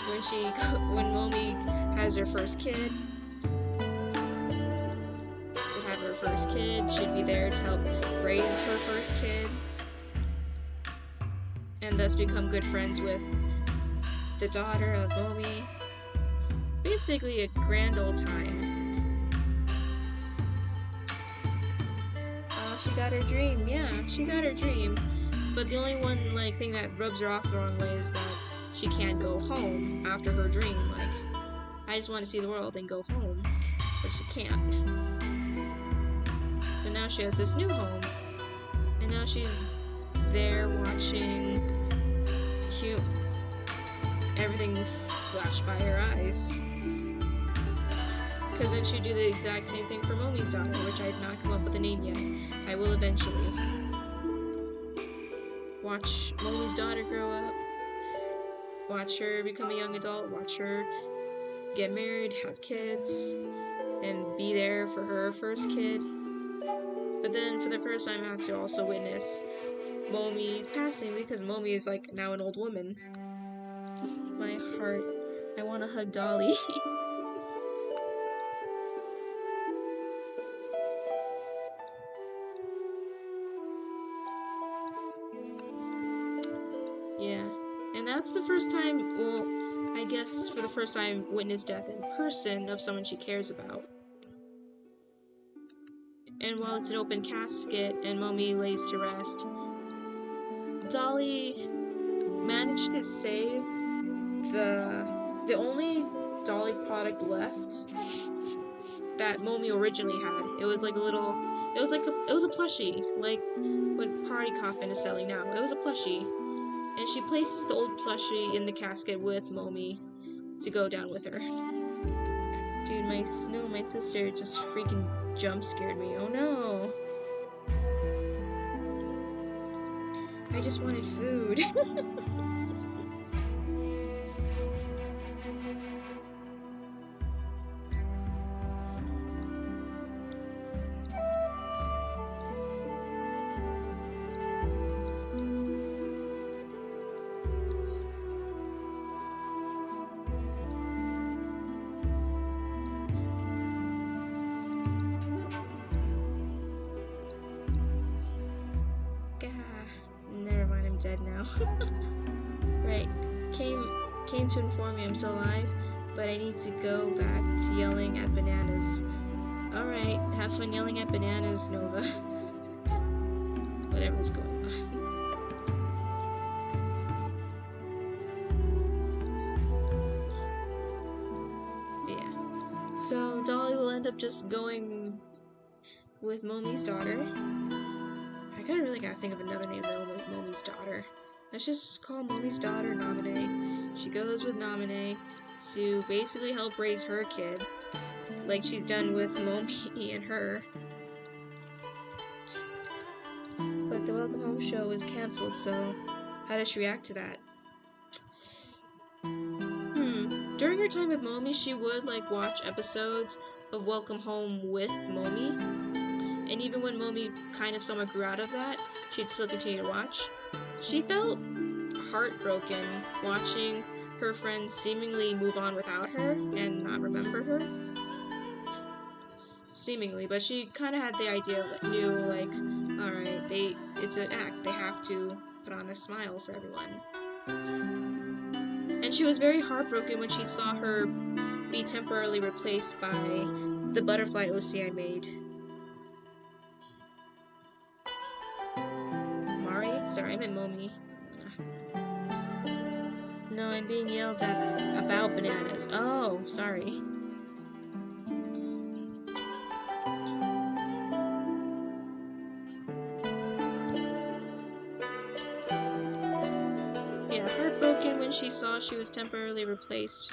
[SPEAKER 1] when Momi has her first kid. First kid, she'd be there to help raise her first kid, and thus become good friends with the daughter of Momi. Basically a grand old time. Oh, she got her dream. Yeah, she got her dream. But the only one thing that rubs her off the wrong way is that she can't go home after her dream. I just want to see the world and go home, but she can't. But now she has this new home, and now she's there watching everything flash by her eyes. Because then she'd do the exact same thing for Momi's daughter, which I have not come up with a name yet. I will eventually. Watch Momi's daughter grow up, watch her become a young adult, watch her get married, have kids, and be there for her first kid. But then for the first time I have to also witness Momi's passing, because Momi is now an old woman. My heart. I want to hug Dolly. Yeah. And that's the first time, well, I guess for the first time, witness death in person of someone she cares about. And while it's an open casket and Momi lays to rest, Dolly managed to save the only Dolly product left that Momi originally had. It was it was a plushie, like what Party Coffin is selling now. It was a plushie. And she places the old plushie in the casket with Momi to go down with her. Dude, my sister just freaking jump scared me. Oh no. I just wanted food. dead now. Right. Came to inform me I'm still alive, but I need to go back to yelling at bananas. Alright, have fun yelling at bananas, Nova. Whatever's going on. Yeah. So Dolly will end up just going with Momi's daughter. I really gotta think of another name though with Momi's daughter. Let's just call Momi's daughter Naminé. She goes with Naminé to basically help raise her kid, like she's done with Momi and her. But the Welcome Home show is cancelled, so how does she react to that? During her time with Momi, she would like watch episodes of Welcome Home with Momi. And even when Momi kind of somewhat grew out of that, she'd still continue to watch. She felt heartbroken watching her friends seemingly move on without her and not remember her. Seemingly, but she kind of had the idea that knew, like, alright, it's an act, they have to put on a smile for everyone. And she was very heartbroken when she saw her be temporarily replaced by the butterfly OC I made. Sorry, I meant Momi. No, I'm being yelled at about bananas. Oh, sorry. Yeah, heartbroken when she saw she was temporarily replaced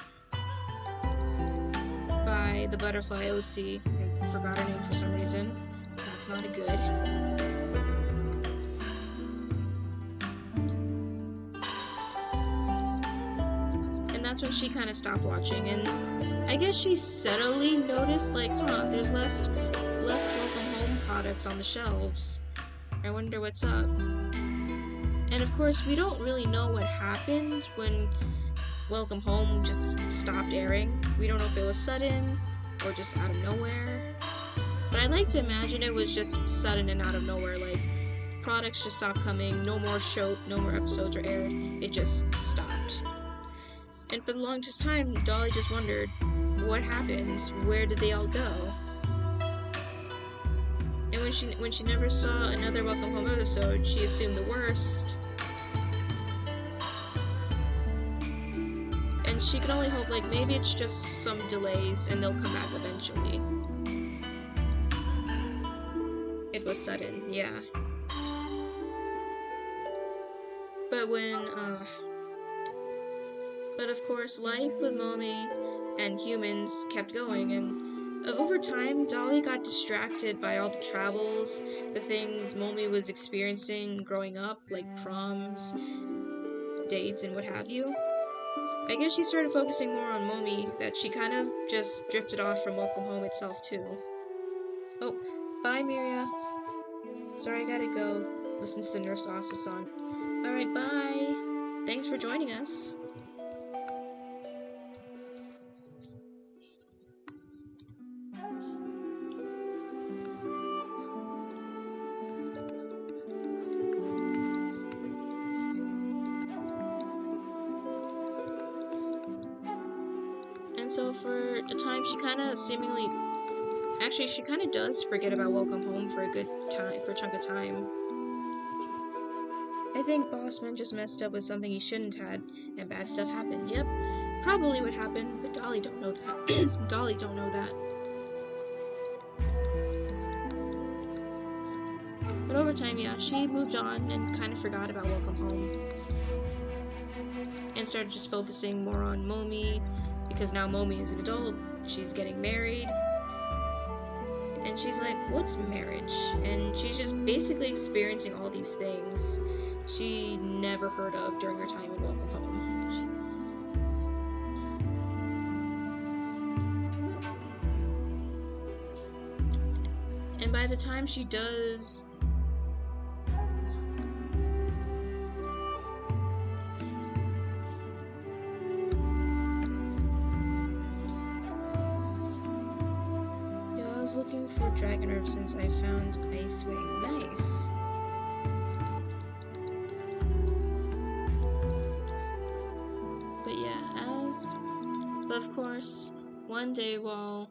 [SPEAKER 1] by the butterfly OC. I forgot her name for some reason. That's not a good. That's when she kind of stopped watching, and I guess she subtly noticed, like, there's less Welcome Home products on the shelves. I wonder what's up. And of course, we don't really know what happened when Welcome Home just stopped airing. We don't know if it was sudden or just out of nowhere. But I like to imagine it was just sudden and out of nowhere, like products just stopped coming, no more episodes are aired. It just stopped. And for the longest time, Dolly just wondered, what happened? Where did they all go? And when she never saw another Welcome Home episode, she assumed the worst. And she could only hope, like, maybe it's just some delays and they'll come back eventually. It was sudden, yeah. But of course, life with Momi and humans kept going, and over time, Dolly got distracted by all the travels, the things Momi was experiencing growing up, like proms, dates, and what have you. I guess she started focusing more on Momi, that she kind of just drifted off from Welcome Home itself, too. Oh, bye, Miria. Sorry, I gotta go listen to the Nurse Office song. Alright, bye! Thanks for joining us. And so for a time, she kind of seemingly... Actually, she kind of does forget about Welcome Home for a good time, for a chunk of time. I think Bossman just messed up with something he shouldn't had, and bad stuff happened. Yep, probably what happened, but Dolly don't know that. Dolly don't know that. But over time, yeah, she moved on and kind of forgot about Welcome Home. And started just focusing more on Momi, because now Momi is an adult, she's getting married. And she's like, what's marriage? And she's just basically experiencing all these things she never heard of during her time in Welcome Home. And by the time she does... looking for Dragon Herb since I found Ice Wing. Nice. But of course, one day while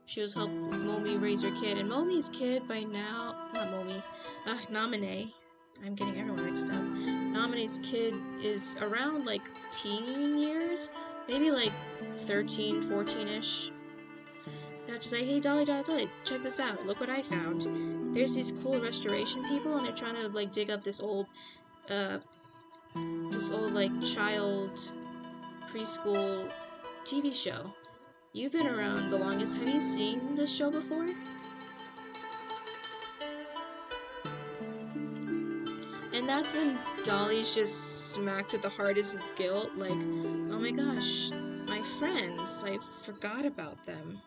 [SPEAKER 1] she was helping Momi raise her kid, and Momi's kid by now, not Momi, Namine. I'm getting everyone mixed up. Namine's kid is around like teen years, maybe like 13, 14-ish. Now she's like, hey Dolly, check this out. Look what I found. There's these cool restoration people, and they're trying to like dig up this old like child preschool TV show. You've been around the longest. Have you seen this show before? And that's when Dolly's just smacked with the hardest guilt, like, oh my gosh, my friends, I forgot about them.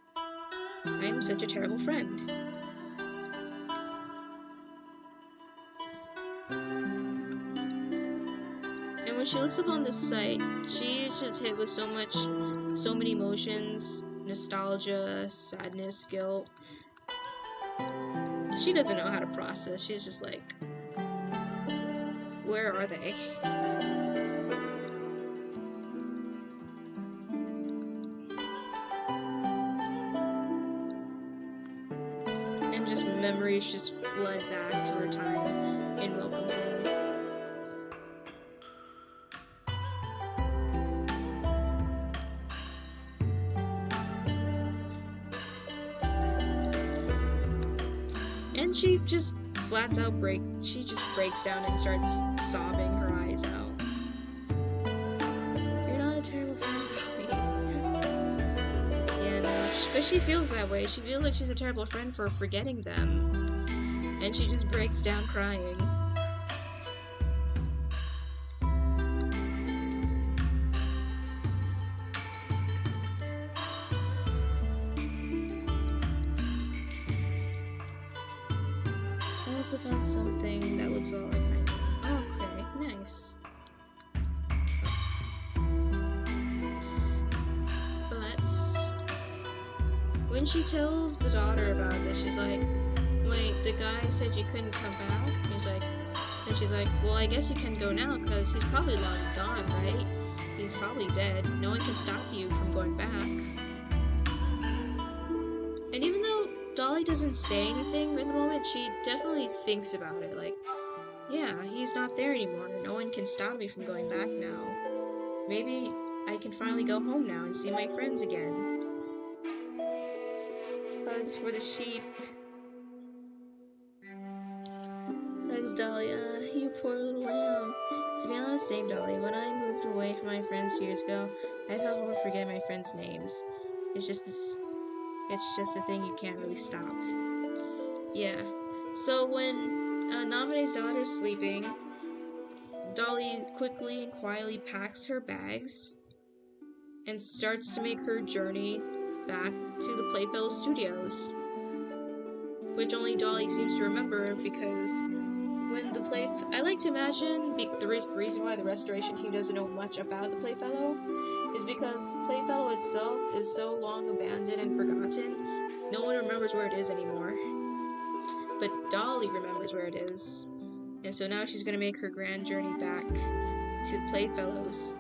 [SPEAKER 1] I am such a terrible friend. And when she looks up on this site, she's just hit with so many emotions, nostalgia, sadness, guilt. She doesn't know how to process. She's just like, where are they? And just memories just flood back to her time in Welcome Home. And she just she just breaks down and starts sobbing her eyes out. You're not a terrible friend, Dolly. Yeah, no, but she feels that way. She feels like she's a terrible friend for forgetting them. And she just breaks down crying. I also found something that looks all like mine. Okay, nice. But when she tells the daughter about this, she's like, wait, the guy said you couldn't come back? And she's like, well, I guess you can go now, because he's probably long gone, right? He's probably dead. No one can stop you from going back. And even though Dolly doesn't say anything in the moment, she definitely thinks about it, like, yeah, he's not there anymore. No one can stop me from going back now. Maybe I can finally go home now and see my friends again. Hugs for the sheep. Hugs Dolly, you poor little lamb. To be honest, same Dolly. When I moved away from my friends 2 years ago, I felt hard forgetting my friends' names. It's just a thing you can't really stop. Yeah. So when Namine's daughter's sleeping, Dolly quickly and quietly packs her bags and starts to make her journey back to the Playfellow Studios. Which only Dolly seems to remember, because when I like to imagine the reason why the restoration team doesn't know much about the Playfellow is because the Playfellow itself is so long abandoned and forgotten, no one remembers where it is anymore. But Dolly remembers where it is. And so now she's going to make her grand journey back to the Playfellows,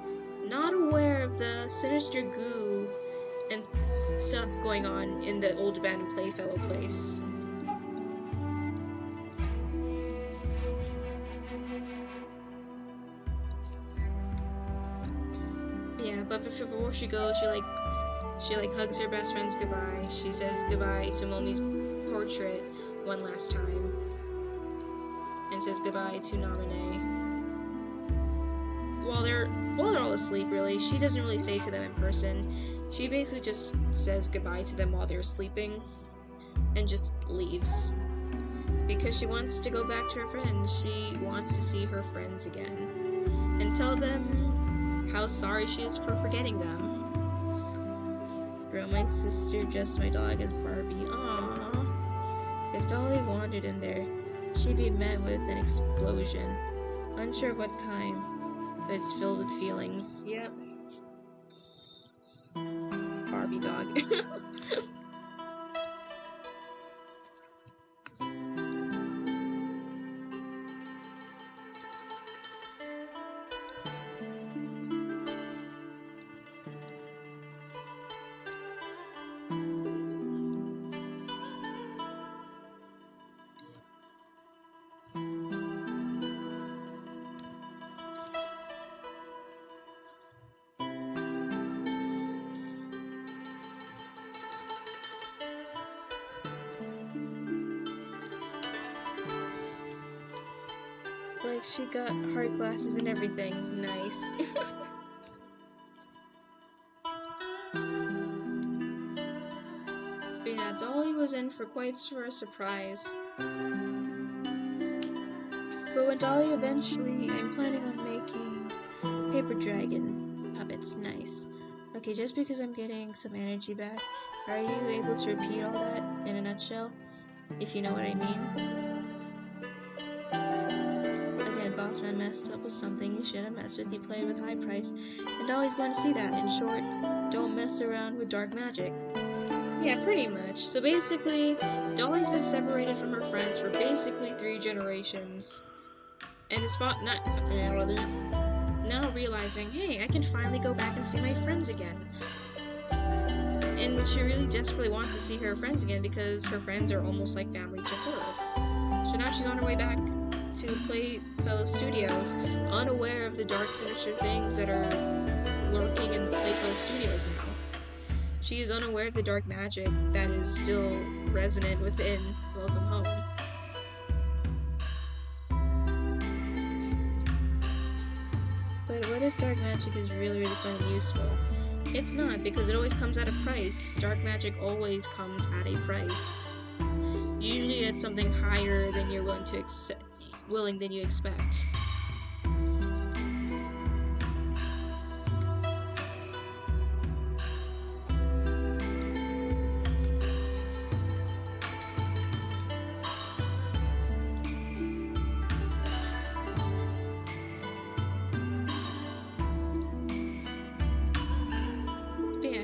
[SPEAKER 1] not aware of the sinister goo and stuff going on in the old abandoned Playfellow place. Yeah, but before she goes, she hugs her best friends goodbye. She says goodbye to Momi's portrait one last time, and says goodbye to Namine. While they're all asleep, really, she doesn't really say to them in person. She basically just says goodbye to them while they're sleeping, and just leaves. Because she wants to go back to her friends. She wants to see her friends again, and tell them how sorry she is for forgetting them. Bro, my sister dressed my dog as Barbie. Aww. If Dolly wandered in there, she'd be met with an explosion. Unsure what kind, but it's filled with feelings. Yep. Barbie dog. like she got hard glasses and everything. Nice. But yeah, Dolly was in for quite a surprise. But when Dolly eventually, I'm planning on making paper dragon puppets. Nice. Okay, just because I'm getting some energy back, are you able to repeat all that in a nutshell? If you know what I mean? Again, Bossman messed up with something he shouldn't mess with. He played with high price, and Dolly's going to see that. In short, don't mess around with dark magic. Yeah, pretty much. So basically, Dolly's been separated from her friends for basically 3 generations. And is now realizing, hey, I can finally go back and see my friends again. And she really desperately wants to see her friends again because her friends are almost like family to her. So now she's on her way back to Playfellow Studios, unaware of the dark, sinister things that are lurking in the Playfellow Studios now. She is unaware of the dark magic that is still resonant within Welcome Home. But what if dark magic is really, really fun and useful? It's not, because it always comes at a price. Dark magic always comes at a price. Usually it's something higher than you're willing than you expect.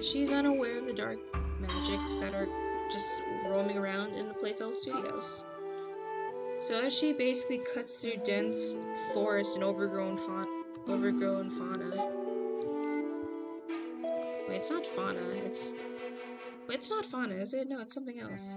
[SPEAKER 1] She's unaware of the dark magics that are just roaming around in the Playfellow Studios. So as she basically cuts through dense forest and overgrown fauna. Wait, it's not fauna. It's not fauna, is it? No, it's something else.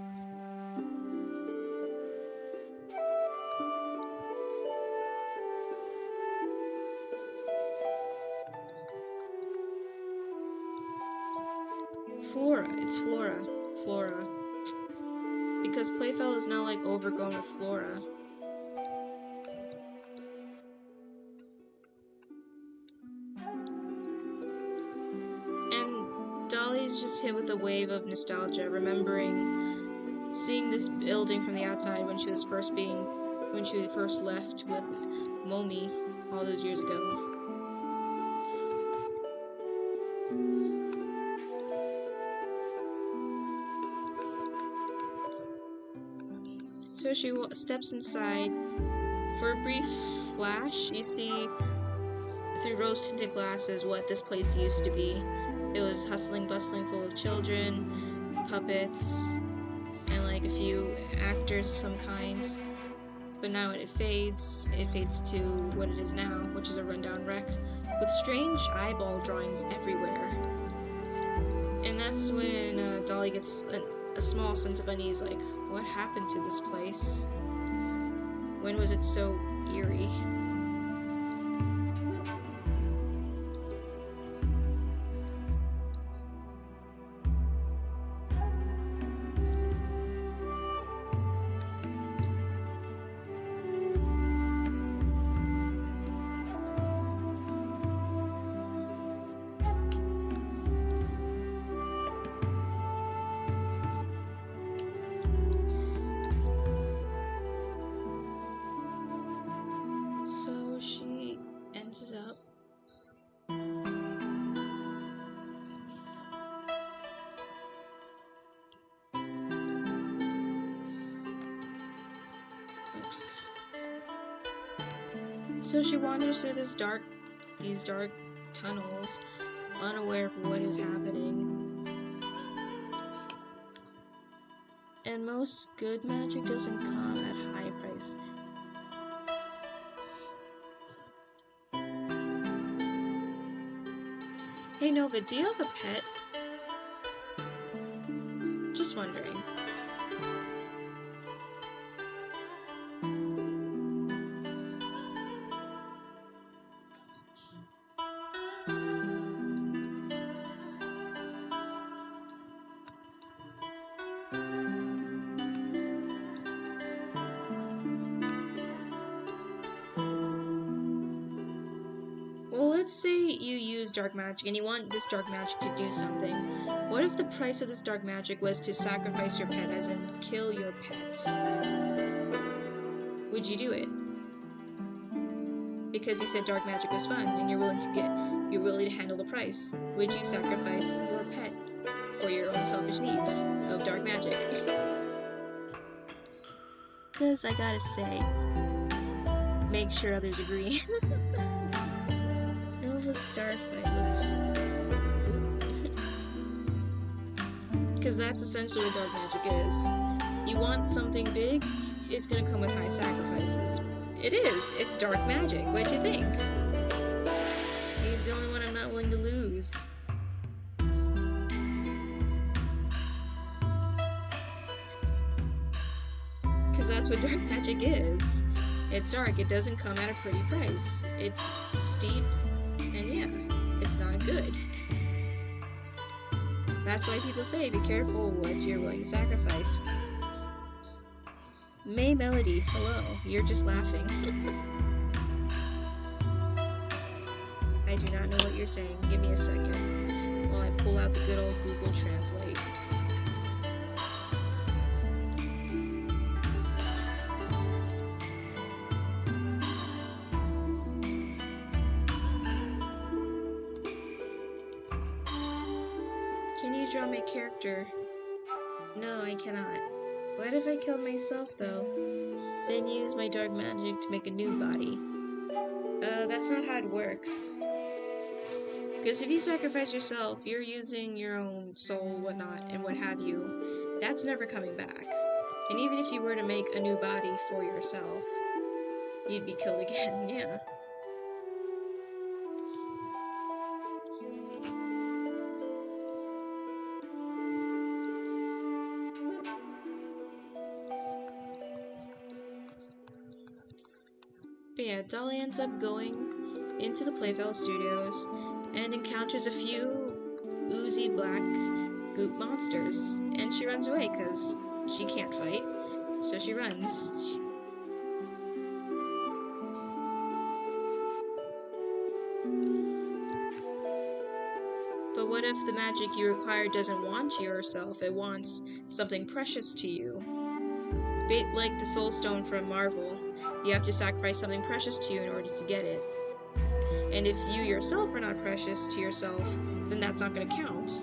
[SPEAKER 1] Flora. It's flora. Flora. Because Playfellow is now like overgrown with flora. And Dolly's just hit with a wave of nostalgia, remembering seeing this building from the outside when she first left with Momi all those years ago. So she steps inside. For a brief flash, you see through rose-tinted glasses what this place used to be. It was hustling, bustling, full of children, puppets, and like a few actors of some kind. But now it fades to what it is now, which is a rundown wreck with strange eyeball drawings everywhere. And that's when Dolly gets a small sense of unease, like, what happened to this place? When was it so eerie? So she wanders through these dark tunnels, unaware of what is happening. And most good magic doesn't come at high price. Hey Nova, do you have a pet? Just wondering. let's say you use dark magic and you want this dark magic to do something. What if the price of this dark magic was to sacrifice your pet, as in kill your pet? Would you do it? Because you said dark magic was fun and you're willing to handle the price. Would you sacrifice your pet for your own selfish needs of dark magic? Because I gotta say, make sure others agree. Nova Starfight looks... Because that's essentially what dark magic is. You want something big, it's gonna come with high sacrifices. It is. It's dark magic. What'd you think? He's the only one I'm not willing to lose. Because that's what dark magic is. It's dark. It doesn't come at a pretty price. It's steep, and yeah, it's not good. That's why people say be careful what you're willing to sacrifice. May Melody, hello. You're just laughing. I do not know what you're saying. Give me a second while I pull out the good old Google Translate. Can you draw my character? No, I cannot. What if I killed myself, though? Then use my dark magic to make a new body. That's not how it works. Because if you sacrifice yourself, you're using your own soul, whatnot, and what have you. That's never coming back. And even if you were to make a new body for yourself, you'd be killed again, yeah. But yeah, Dolly ends up going into the Playfellow Studios and encounters a few oozy black goop monsters. And she runs away because she can't fight, so she runs. But what if the magic you require doesn't want yourself, it wants something precious to you? Like the Soul Stone from Marvel. You have to sacrifice something precious to you in order to get it. And if you yourself are not precious to yourself, then that's not going to count.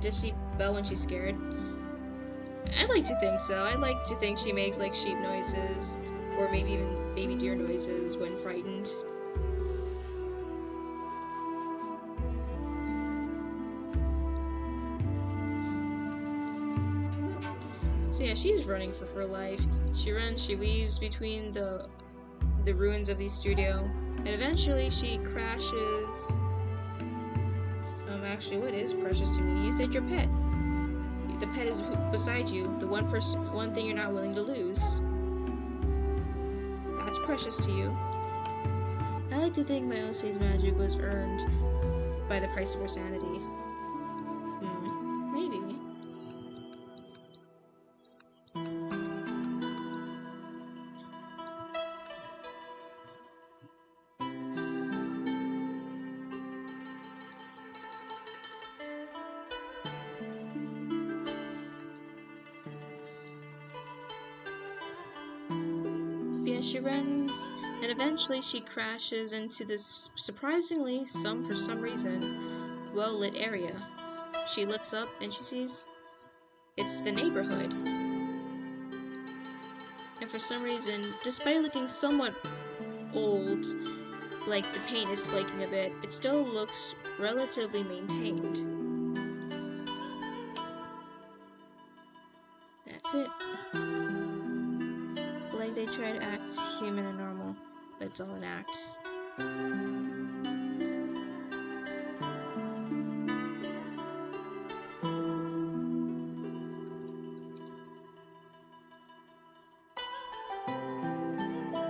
[SPEAKER 1] Does she bell when she's scared? I'd like to think so. I'd like to think she makes like sheep noises, or maybe even baby deer noises when frightened. So yeah, she's running for her life. She runs, she weaves between the ruins of the studio, and eventually she crashes. Actually, what is precious to me? You said your pet. The pet is beside you, the one thing you're not willing to lose. That's precious to you. I like to think my Osei's magic was earned by the price of her sanity. Maybe. She runs, and eventually she crashes into this surprisingly, for some reason, well-lit area. She looks up and she sees it's the neighborhood. And for some reason, despite looking somewhat old, like the paint is flaking a bit, it still looks relatively maintained. That's it. Like they try to act human and normal, but it's all an act.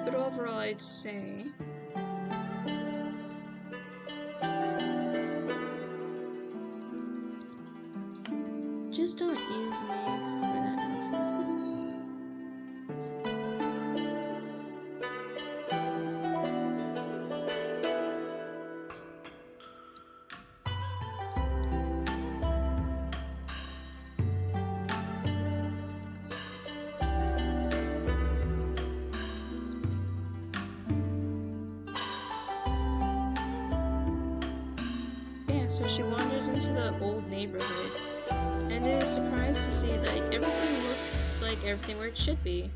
[SPEAKER 1] But overall, I'd say just don't use me for that. So she wanders into the old neighborhood and is surprised to see that everything looks like everything where it should be.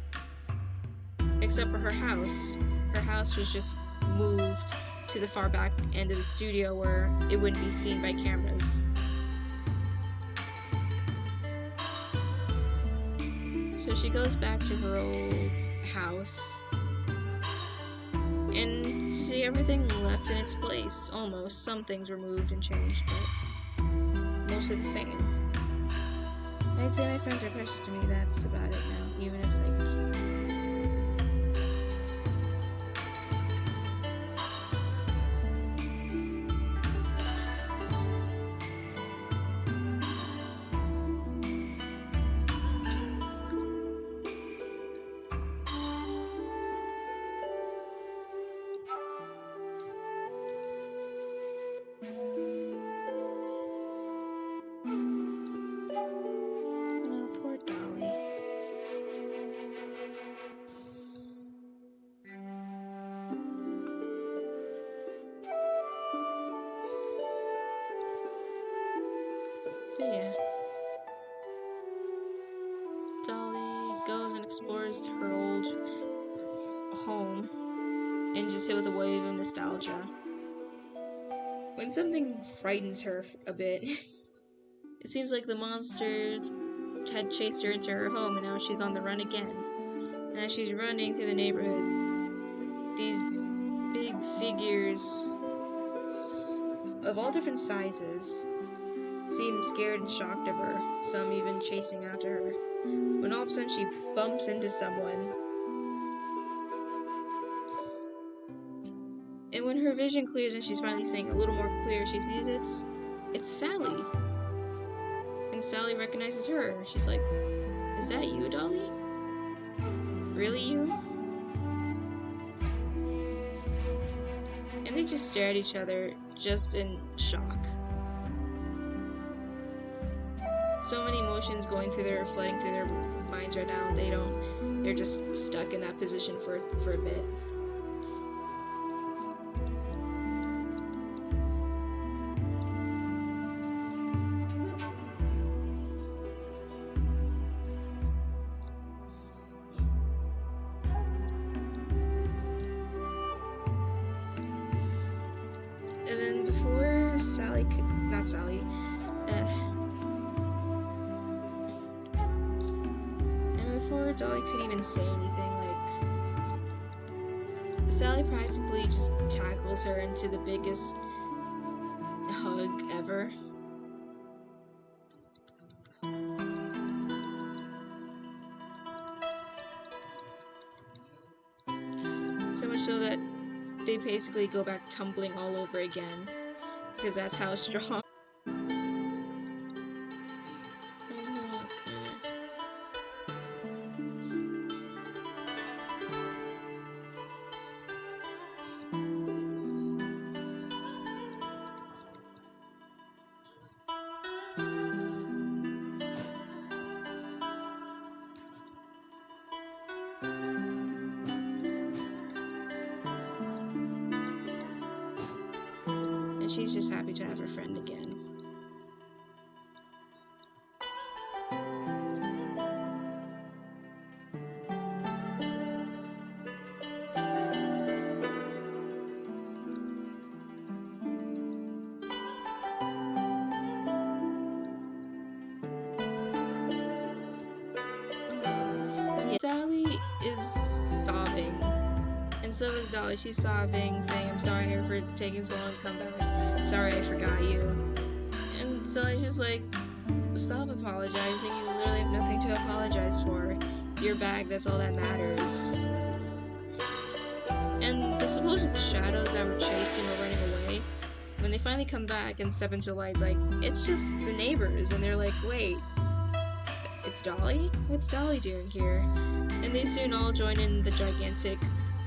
[SPEAKER 1] Except for her house. Her house was just moved to the far back end of the studio where it wouldn't be seen by cameras. So she goes back to her old house and see everything left in its place. Almost. Some things were moved and changed, but mostly the same. I'd say my friends are precious to me. That's about it now, even if yeah. Dolly goes and explores her old home and just hit with a wave of nostalgia. When something frightens her a bit, it seems like the monsters had chased her into her home and now she's on the run again. And as she's running through the neighborhood, these big figures of all different sizes seem scared and shocked of her, some even chasing after her, when all of a sudden she bumps into someone. And when her vision clears and she's finally seeing a little more clear, she sees it's Sally. And Sally recognizes her. She's like, "Is that you, Dolly? Really you?" And they just stare at each other, just in shock. So many emotions flooding through their minds right now. They're just stuck in that position for a bit. And then before Dolly couldn't even say anything, Sally practically just tackles her into the biggest hug ever. So much so that they basically go back tumbling all over again, because that's how strong. And she's just happy to have her friend again. Sally is sobbing, and so is Dolly. She's sobbing, saying, "I'm sorry for taking so long to come back. Sorry I forgot you." And Sally's just like, "Stop apologizing. You literally have nothing to apologize for. You're back, that's all that matters." And the supposed shadows that were chasing or running away, when they finally come back and step into the lights, it's just the neighbors, and they're like, "Wait, it's Dolly? What's Dolly doing here?" And they soon all join in the gigantic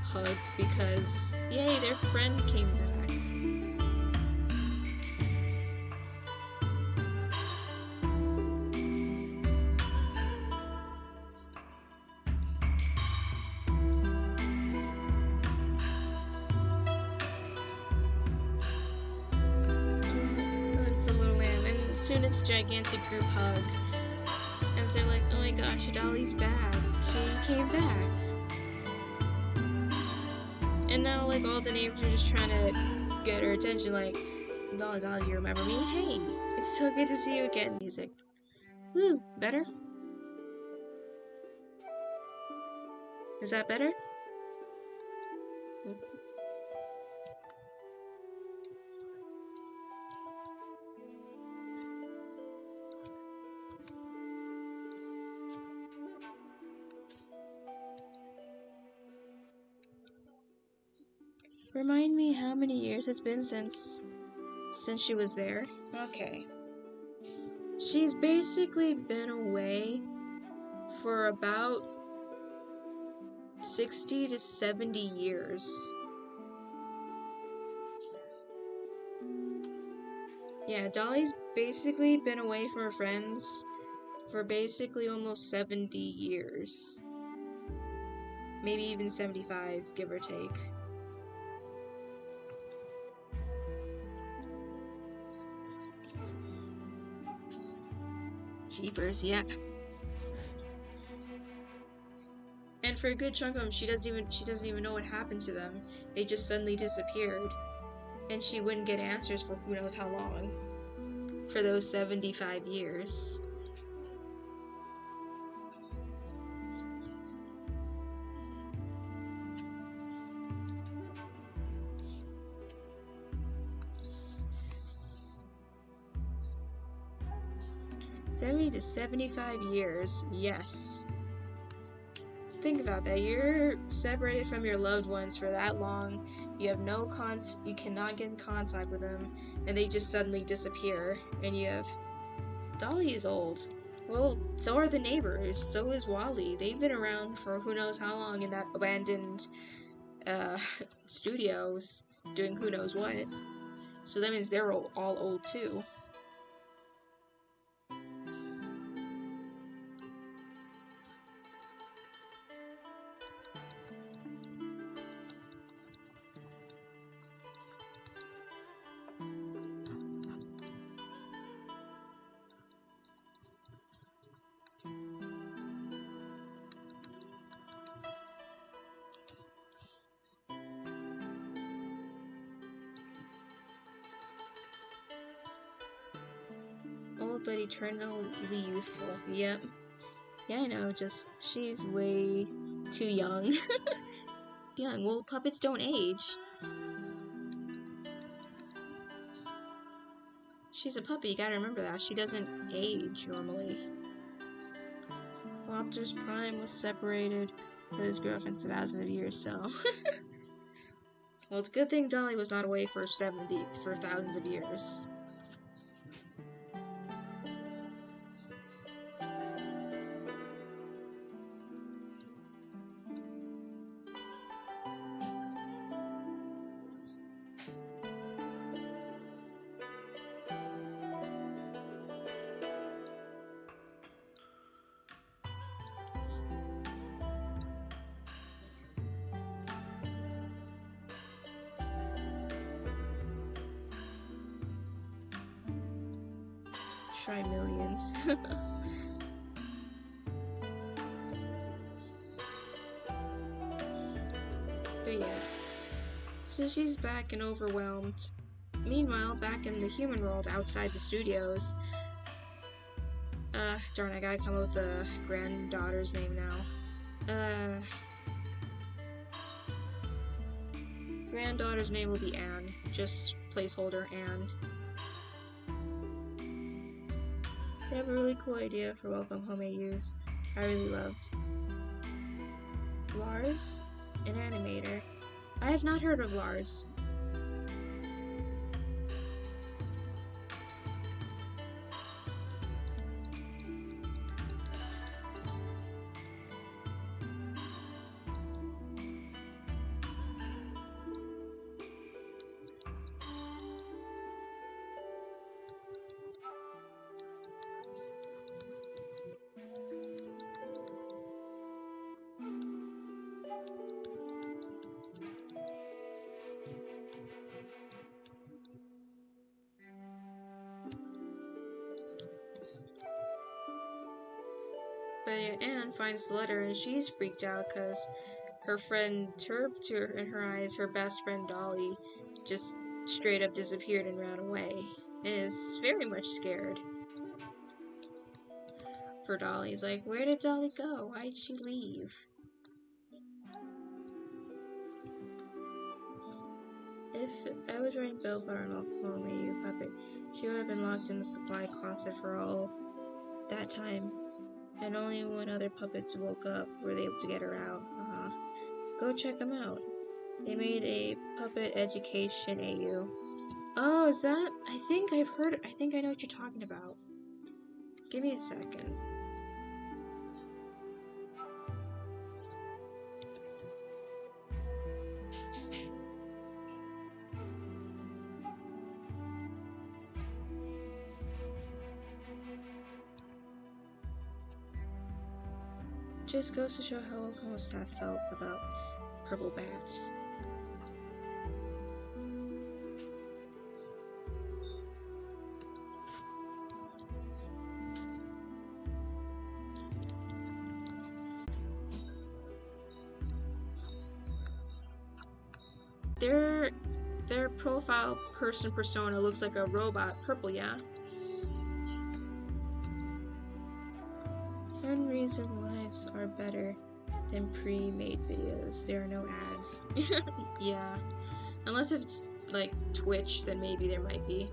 [SPEAKER 1] hug because, yay, their friend came back. soon it's a gigantic group hug. And they're like, oh my gosh, Dolly's back. She came back. And now, like, all the neighbors are just trying to get her attention, like, Dolly, Dolly, you remember me? Hey, it's so good to see you again, music. Woo, better? Is that better? Remind me how many years it's been since she was there? Okay. She's basically been away for about 60 to 70 years. Yeah, Dolly's basically been away from her friends for basically almost 70 years. Maybe even 75, give or take. Jeepers, yeah. And for a good chunk of them, she doesn't even know what happened to them. They just suddenly disappeared. And she wouldn't get answers for who knows how long. For those 75 years. $70 to 75 years, yes. Think about that. You're separated from your loved ones for that long. You have you cannot get in contact with them, and they just suddenly disappear. And you have Dolly is old. Well, so are the neighbors. So is Wally. They've been around for who knows how long in that abandoned studios, doing who knows what. So that means they're all old too. Old but eternally youthful. Yep. Yeah, I know, just she's way too young. Young. Well, puppets don't age. She's a puppy, you gotta remember that. She doesn't age normally. Well, Optimus Prime was separated with his girlfriend for thousands of years, so. Well, it's a good thing Dolly was not away for thousands of years. Try millions. But yeah. So she's back and overwhelmed. Meanwhile, back in the human world outside the studios. Darn, I gotta come up with the granddaughter's name now. Granddaughter's name will be Anne. Just placeholder Anne. They have a really cool idea for Welcome Home AUs. I really loved. Lars? An animator. I have not heard of Lars. Dahlia Ann finds the letter and she's freaked out because her friend Turp, in her eyes, her best friend Dolly, just straight up disappeared and ran away, and is very much scared for Dolly. He's like, where did Dolly go? Why did she leave? If I was wearing Bill Butter and Oklahoma you puppet, she would have been locked in the supply closet for all that time, and only when other puppets woke up were they able to get her out. Go check them out. They made a puppet education AU. Oh, is that? I think I've heard. I think I know what you're talking about. Give me a second. Just goes to show how local staff felt about purple bats. Their profile person persona looks like a robot. Purple, yeah? One reason lives are better than pre-made videos. There are no ads. Yeah. Unless it's like Twitch, then maybe there might be.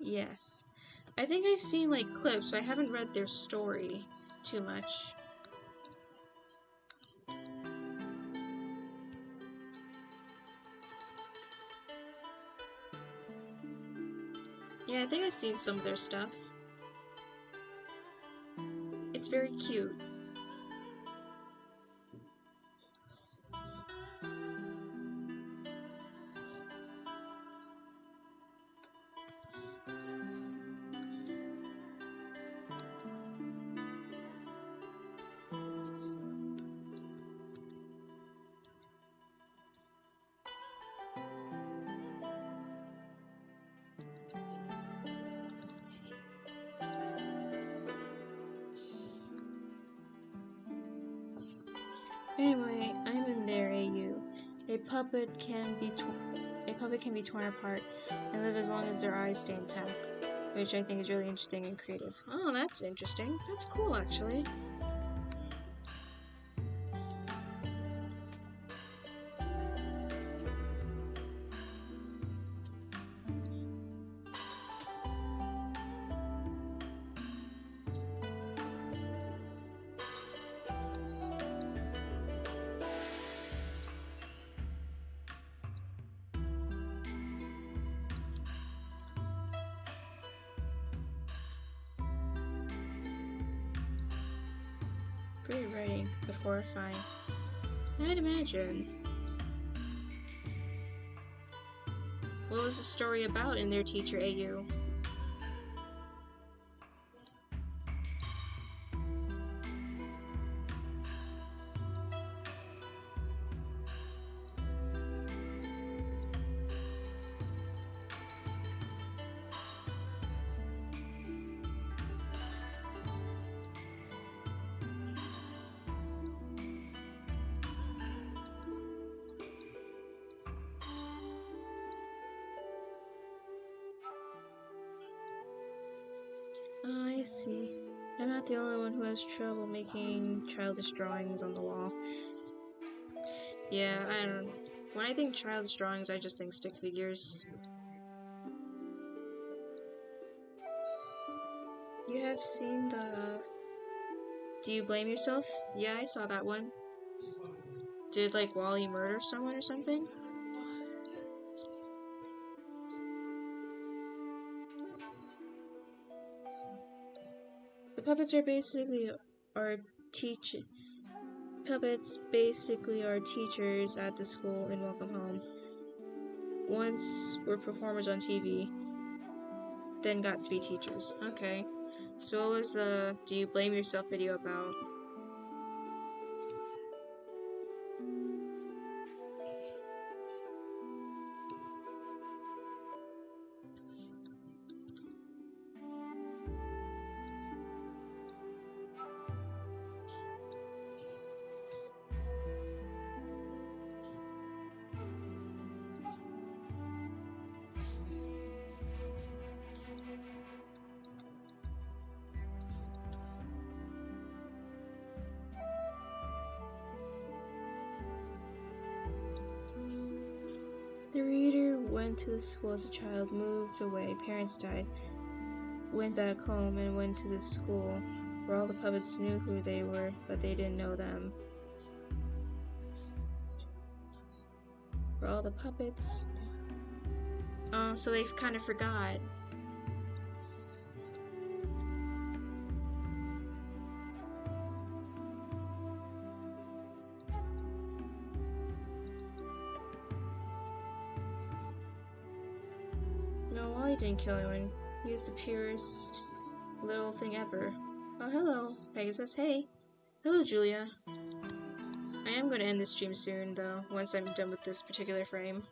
[SPEAKER 1] Yes. I think I've seen like clips, but I haven't read their story too much. Yeah, I think I've seen some of their stuff. It's very cute. Anyway, I'm in there, AU. A puppet can be torn apart and live as long as their eyes stay intact, which I think is really interesting and creative. Oh, that's interesting. That's cool, actually. Great writing, but horrifying. I'd imagine. What was the story about in their teacher AU? Oh, I see. I'm not the only one who has trouble making childish drawings on the wall. Yeah, I don't know. When I think childish drawings, I just think stick figures. You have seen the... Do You Blame Yourself? Yeah, I saw that one. Did, like, Wally murder someone or something? The puppets are basically teaching puppets basically are teachers at the school in Welcome Home. Once were performers on TV, then got to be teachers. Okay. So what was the Do You Blame Yourself video about? The reader went to the school as a child, moved away, parents died, went back home, and went to the school where all the puppets knew who they were, but they didn't know them. Where all the puppets... Oh, so they kind of forgot. No, Wally didn't kill anyone. He was the purest little thing ever. Oh, hello. Pegasus, hey. Hello, Julia. I am going to end this stream soon, though, once I'm done with this particular frame.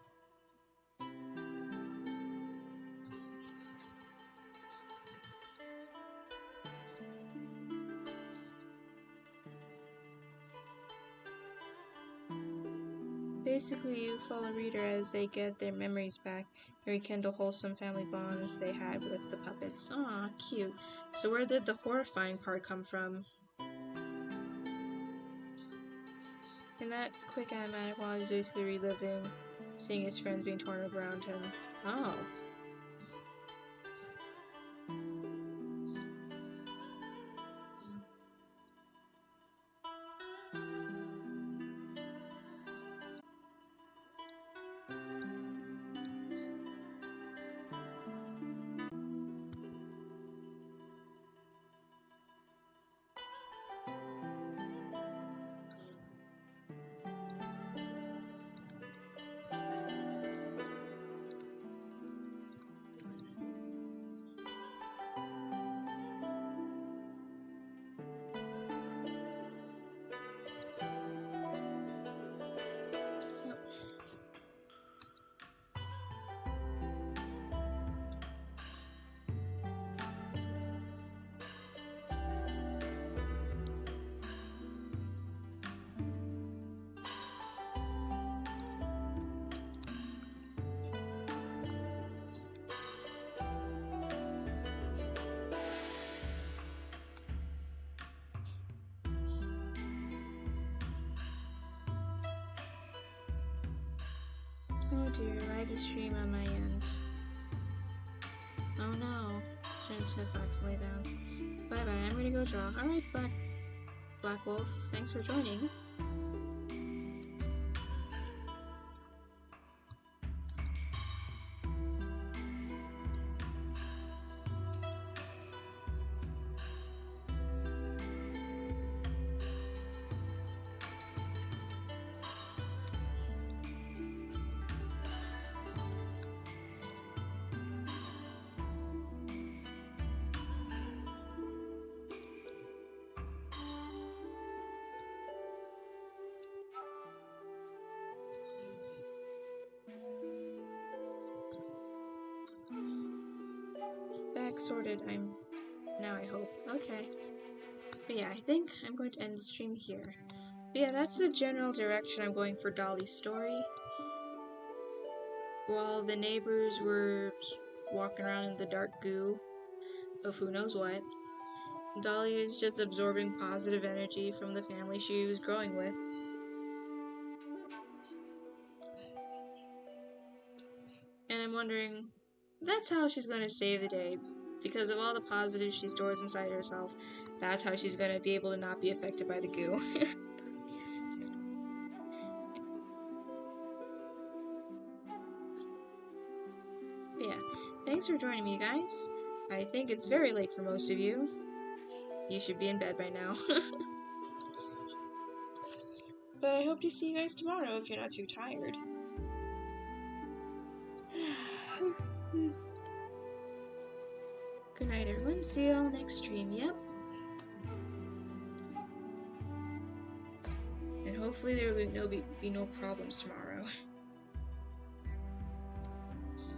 [SPEAKER 1] Basically, you follow reader as they get their memories back and rekindle wholesome family bonds they had with the puppets. Aw, cute. So where did the horrifying part come from? In that quick animatic while he's basically reliving, seeing his friends being torn around him. Oh. Oh dear, laggy stream on my end. Oh no. Turn to Fox and lay down. Bye bye, I'm gonna go draw. Alright, Black Wolf, thanks for joining. Back sorted, now I hope. Okay. But yeah, I think I'm going to end the stream here. But yeah, that's the general direction I'm going for Dolly's story. While the neighbors were walking around in the dark goo of who knows what, Dolly is just absorbing positive energy from the family she was growing with. And I'm wondering, that's how she's going to save the day. Because of all the positives she stores inside herself, that's how she's going to be able to not be affected by the goo. But yeah, thanks for joining me, guys. I think it's very late for most of you. You should be in bed by now. But I hope to see you guys tomorrow if you're not too tired. Good night, everyone. See you all next stream. Yep. And hopefully there will be no problems tomorrow.